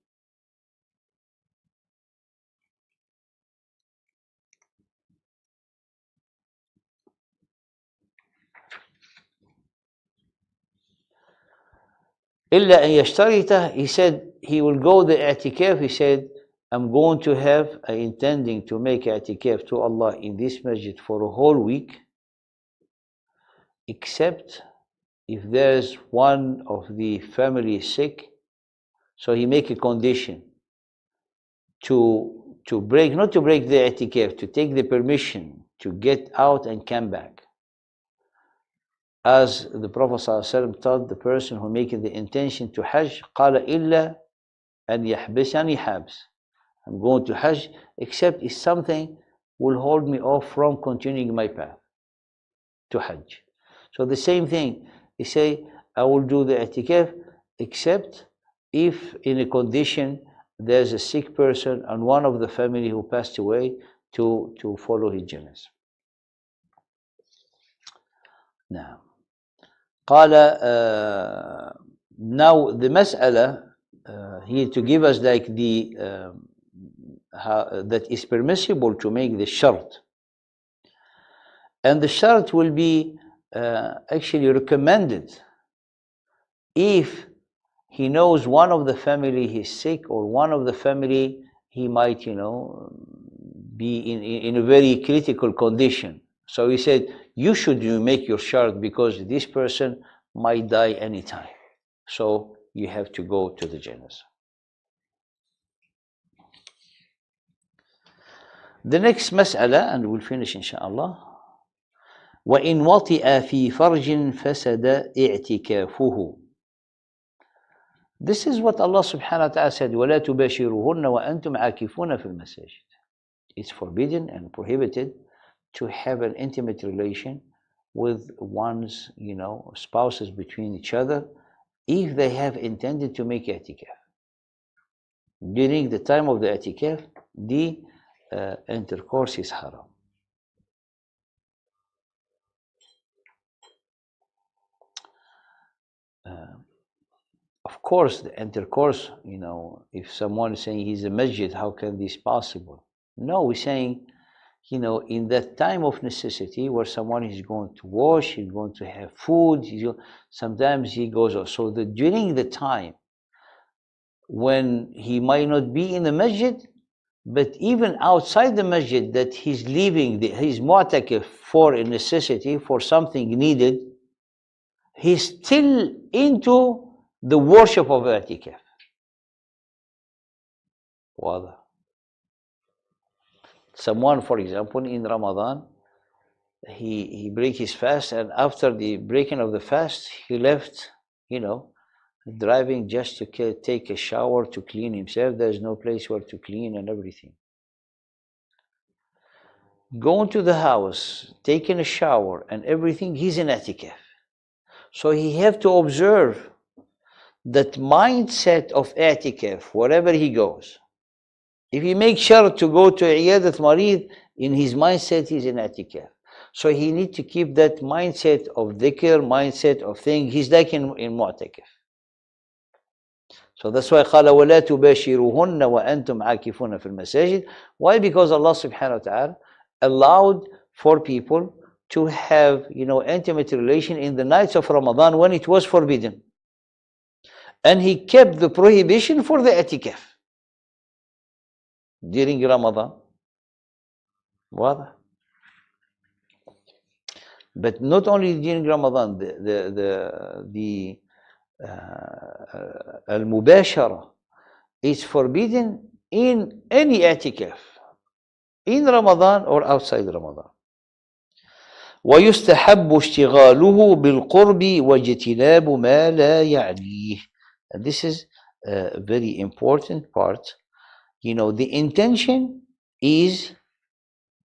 إلا أن يشترطه, he said he will go the i'tikaf. He said, I intending to make i'tikaf to Allah in this masjid for a whole week, except if there's one of the family sick. So he make a condition to break, not to break the i'tikaf, to take the permission to get out and come back. As the Prophet ﷺ taught the person who making the intention to Hajj, قال إلا أن يحبسني حبس. I'm going to Hajj, except if something will hold me off from continuing my path to Hajj. So the same thing, he say, I will do the i'tikaf, except if in a condition there's a sick person and one of the family who passed away to follow his janazah. Now, قال, now the mas'ala here to give us like the that is permissible to make the shart, and the shart will be actually recommended if he knows one of the family is sick, or one of the family he might be in a very critical condition. So he said, you should make your shart because this person might die anytime. So you have to go to the janazah. The next mas'ala, and we'll finish inshallah. وَإِنْ وَطِئَ فِي فَرْجٍ فَسَدَ اِعْتِكَافُهُ. This is what Allah subhanahu wa ta'ala said, وَلَا تُبَاشِرُهُنَّ وَأَنْتُمْ عَاكِفُونَ فِي الْمَسَاجِدِ. It's forbidden and prohibited to have an intimate relation with one's, spouses between each other, if they have intended to make i'tikaf. During the time of the i'tikaf, the intercourse is haram. Of course, the intercourse, if someone is saying he's a masjid, how can this possible? No, we're saying, in that time of necessity where someone is going to wash, he's going to have food, sometimes he goes off. So during the time when he might not be in the masjid, but even outside the masjid, that he's leaving his mu'takif for a necessity, for something needed, he's still into the worship of i'tikaf. واضح. Someone, for example, in Ramadan, he break his fast, and after the breaking of the fast, he left, you know, driving just to take a shower to clean himself. There's no place where to clean and everything. Going to the house, taking a shower and everything, he's in Itikaf. So he have to observe that mindset of Itikaf wherever he goes. If he makes sure to go to Iyadat Marid, in his mindset he's in Itikaf. So he need to keep that mindset of dhikr, mindset of thing. He's like in Mu'takif. So that's why قال ولا تباشروهن وأنتم عاكفون في المساجد. Why? Because Allah subhanahu wa ta'ala allowed for people to have, intimate relation in the nights of Ramadan when it was forbidden. And he kept the prohibition for the Itikaf during Ramadan. واضح. But not only during Ramadan, the al-mubashara is forbidden in any Itikaf, in Ramadan or outside Ramadan. ويستحب اشتغاله بالقرب واجتناب ما لا يعنيه. And this is a very important part. The intention is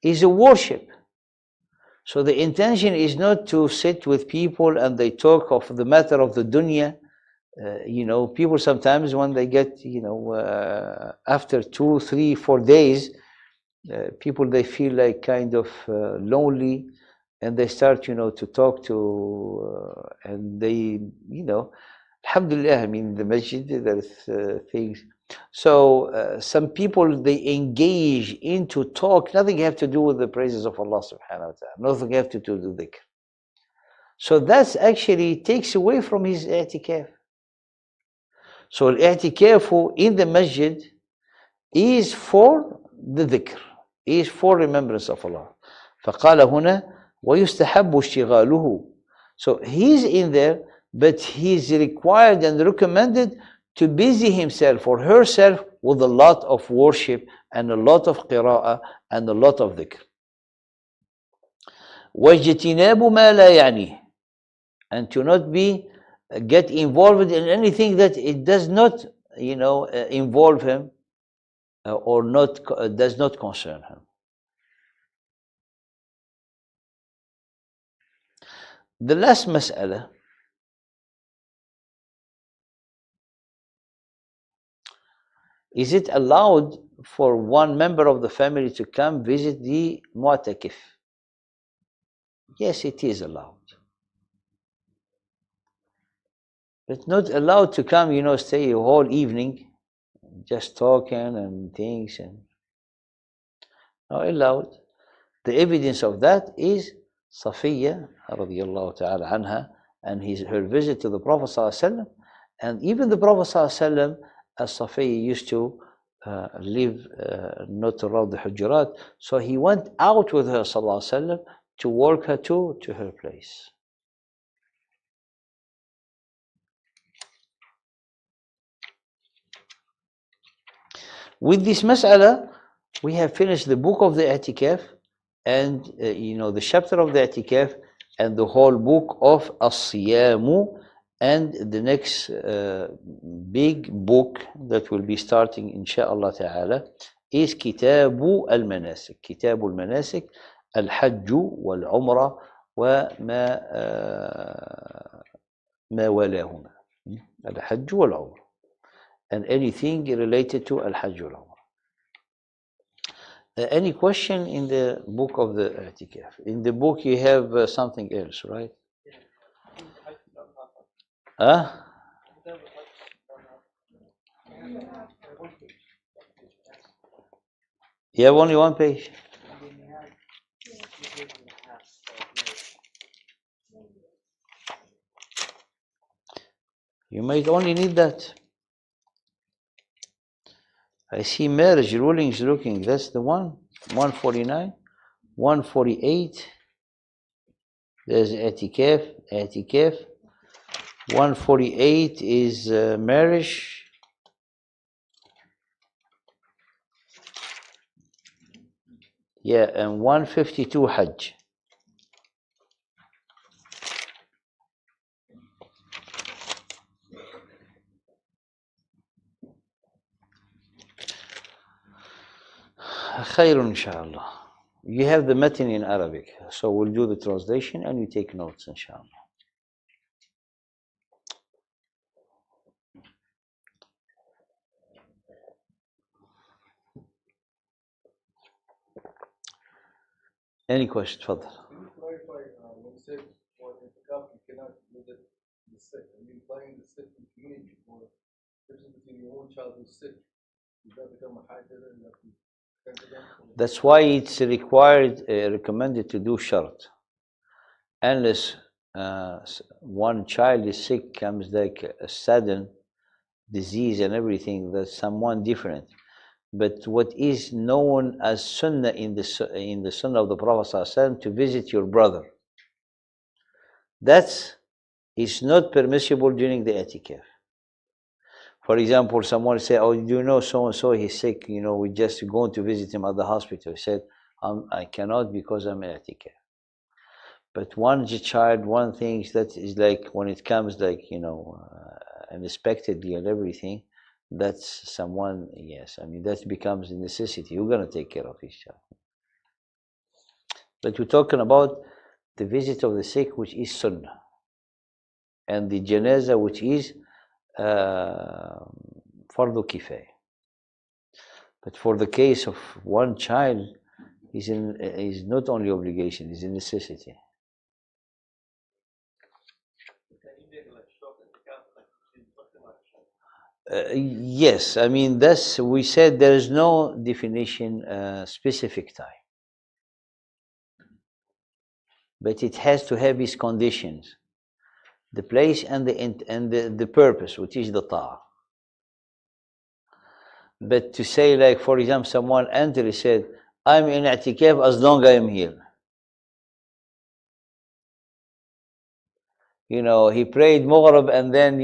a worship. So the intention is not to sit with people and they talk of the matter of the dunya. People sometimes when they get, after 2, 3, 4 days, people, they feel like kind of lonely, and they start, to talk to, and they, alhamdulillah, I mean, the masjid, there's things. So some people, they engage into talk, nothing have to do with the praises of Allah subhanahu wa ta'ala, nothing have to do with dhikr. So that's actually takes away from his i'tikaf. So al-i'tikaf in the masjid is for the dhikr, is for remembrance of Allah. فقال هنا ويستحب اشتغاله. So he's in there, but he's required and recommended to busy himself or herself with a lot of worship and a lot of qira'ah and a lot of dhikr. واجتناب ما لا يعنيه. And to not get involved in anything that it does not, involve him or does not concern him. The last mas'ala is it allowed for one member of the family to come visit the mu'takif? Yes, it is allowed. But not allowed to come, stay a whole evening just talking and things. And not allowed. The evidence of that is Safiya radiyallahu ta'ala anha and her visit to the Prophet sallallahu alaihi wasallam. And even the Prophet sallallahu alaihi wasallam, as Safiya used to live not around the Hujurat, so he went out with her sallallahu alaihi wasallam to walk her to her place. With this mas'ala, we have finished the book of the Itikaf and the chapter of the Itikaf and the whole book of As-Siyamu, and the next big book that will be starting inshaAllah ta'ala is Kitabu al-Manasik. Kitabu al-Manasik, al-Hajju wal-Umrah wa ma walahuma. Al-Hajju wal-Umrah. And anything related to Al-Hajj wal-Umrah. Any question in the book of the Itikaf? In the book you have something else, right? You have only one page? You might only need that. I see marriage rulings looking, that's the one. 149, 148. There's Itikaf. 148 is marriage. Yeah, and 152 Hajj. خير إن شاء الله. You have the matan in Arabic, so we'll do the translation and you take notes, inshallah. Any question? تفضل. Can you clarify when you said for Itikaf you cannot visit the sick? Are you implying the sick in the community or the difference between your own child who's sick? Does that become a hajj and you have to tend to them? That's why it's required, recommended to do shart. Unless one child is sick, comes like a sudden disease and everything, that's someone different. But what is known as sunnah in the sunnah of the Prophet ﷺ, to visit your brother, that is not permissible during the itikaf. For example, someone say, "Oh, you know so and so, he's sick. You know, we just going to visit him at the hospital." He said, "I cannot because I'm in itikaf." But one child, one thing that is like when it comes like unexpectedly and everything, that's someone, yes, I mean that becomes a necessity. You're gonna take care of his child. But we're talking about the visit of the sick, which is sunnah, and the janazah, which is fardu kifaya. But for the case of one child, is not only obligation, is a necessity. Yes, I mean that's, we said there is no definition specific time, but it has to have its conditions, the place and the purpose, which is the ta'ah. But to say like, for example, someone entered and said, "I'm in i'tikaf as long as I am here." He prayed Maghrib and then,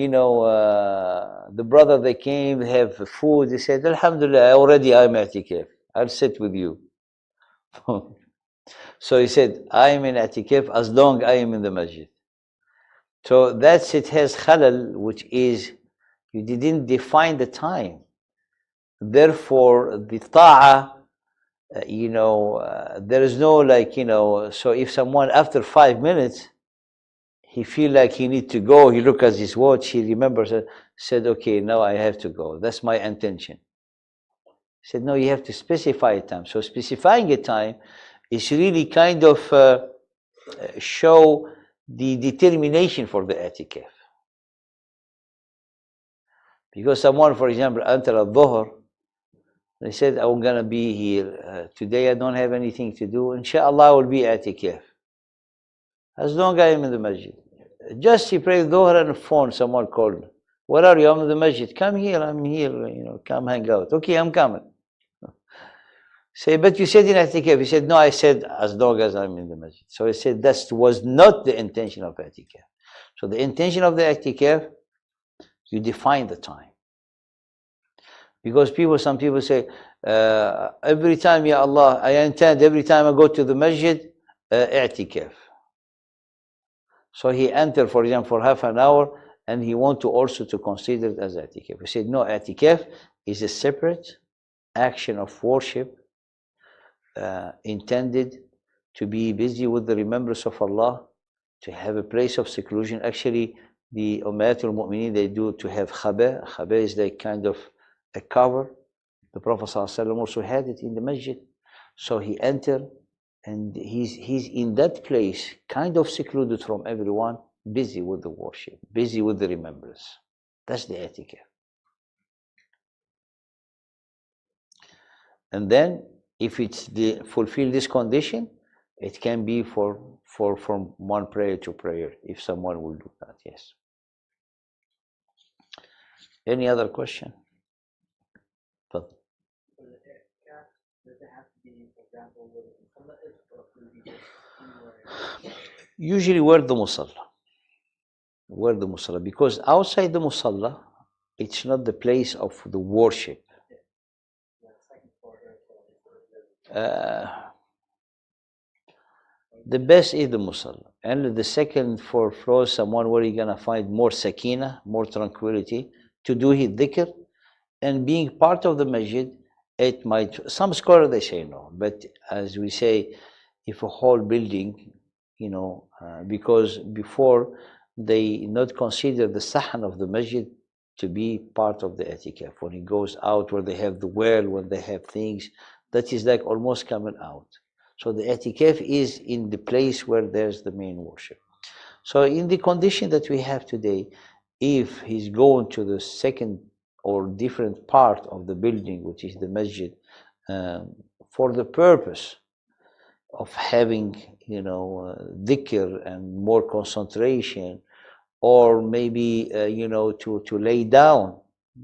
the brother, they came, they have food. They said, "Alhamdulillah, already I'm i'tikaf. I'll sit with you." So he said, "I'm in i'tikaf as long as I am in the masjid." So that's, it has khalal, which is you didn't define the time. Therefore, the ta'ah, there is no like, so if someone after 5 minutes, he feel like he need to go, he look at his watch, he remembers it, said, "Okay, now I have to go. That's my intention." He said, "No, you have to specify a time." So specifying a time is really kind of show the determination for the i'tikaf. Because someone, for example, enter al-dhuhr, they said, "I'm gonna be here today. I don't have anything to do. Inshallah, I will be i'tikaf as long as I am in the masjid." Just he prayed dhuhr and the phone, someone called, "Where are you?" "I'm in the masjid." "Come here, I'm here, come hang out." "Okay, I'm coming." Say, "But you said in i'tikaf." He said, "No, I said as long as I'm in the masjid." So he said that was not the intention of i'tikaf. So the intention of the i'tikaf, you define the time. Because some people say, every time, "Ya Allah, I intend every time I go to the masjid, i'tikaf." So he entered, for example, for half an hour, and he want to also to consider it as i'tikaf. We said, no, i'tikaf is a separate action of worship intended to be busy with the remembrance of Allah, to have a place of seclusion. Actually, the Ummatul Mu'mineen, they do to have khaba. Khaba is like kind of a cover. The Prophet ﷺ also had it in the masjid. So he entered, and he's in that place, kind of secluded from everyone, busy with the worship, busy with the remembrance. That's the i'tikaf. And then, if it's fulfill this condition, it can be from one prayer to prayer, if someone will do that. Yes. Any other question? But usually where the musalla, because outside the musalla, it's not the place of the worship. The best is the musalla, and the second floor, someone where you're gonna find more sakina, more tranquility to do his dhikr, and being part of the masjid it might, some scholars they say no, but as we say, if a whole building, because before they not consider the sahan of the masjid to be part of the etikaf. When he goes out where they have the well, when they have things, that is like almost coming out. So the etikaf is in the place where there's the main worship. So in the condition that we have today, if he's going to the second or different part of the building, which is the masjid, for the purpose of having, dhikr and more concentration, or maybe, to lay down,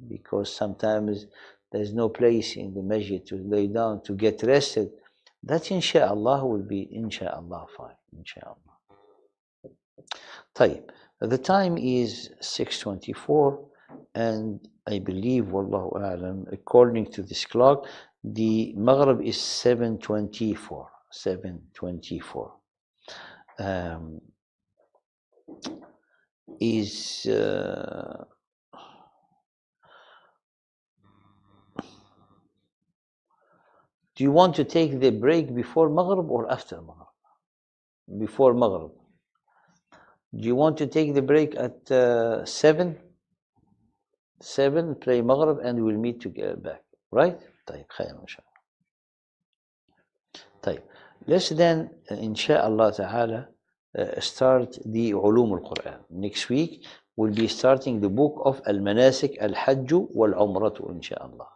because sometimes there's no place in the masjid to lay down, to get rested, that inshallah will be inshallah fine, inshallah. طيب, the time is 6:24, and I believe, wallahu a'lam, according to this clock, the Maghrib is 7:24. 7:24. Do you want to take the break before Maghrib or after Maghrib? Before Maghrib. Do you want to take the break at 7? 7, play Maghrib, and we'll meet to get back. Right? طيب, خير إن شاء الله. طيب, let's then, inshallah ta'ala, start the Ulum al-Quran. Next week, we'll be starting the book of Al-Manasik, Al-Hajj wal-Umratu, inshallah.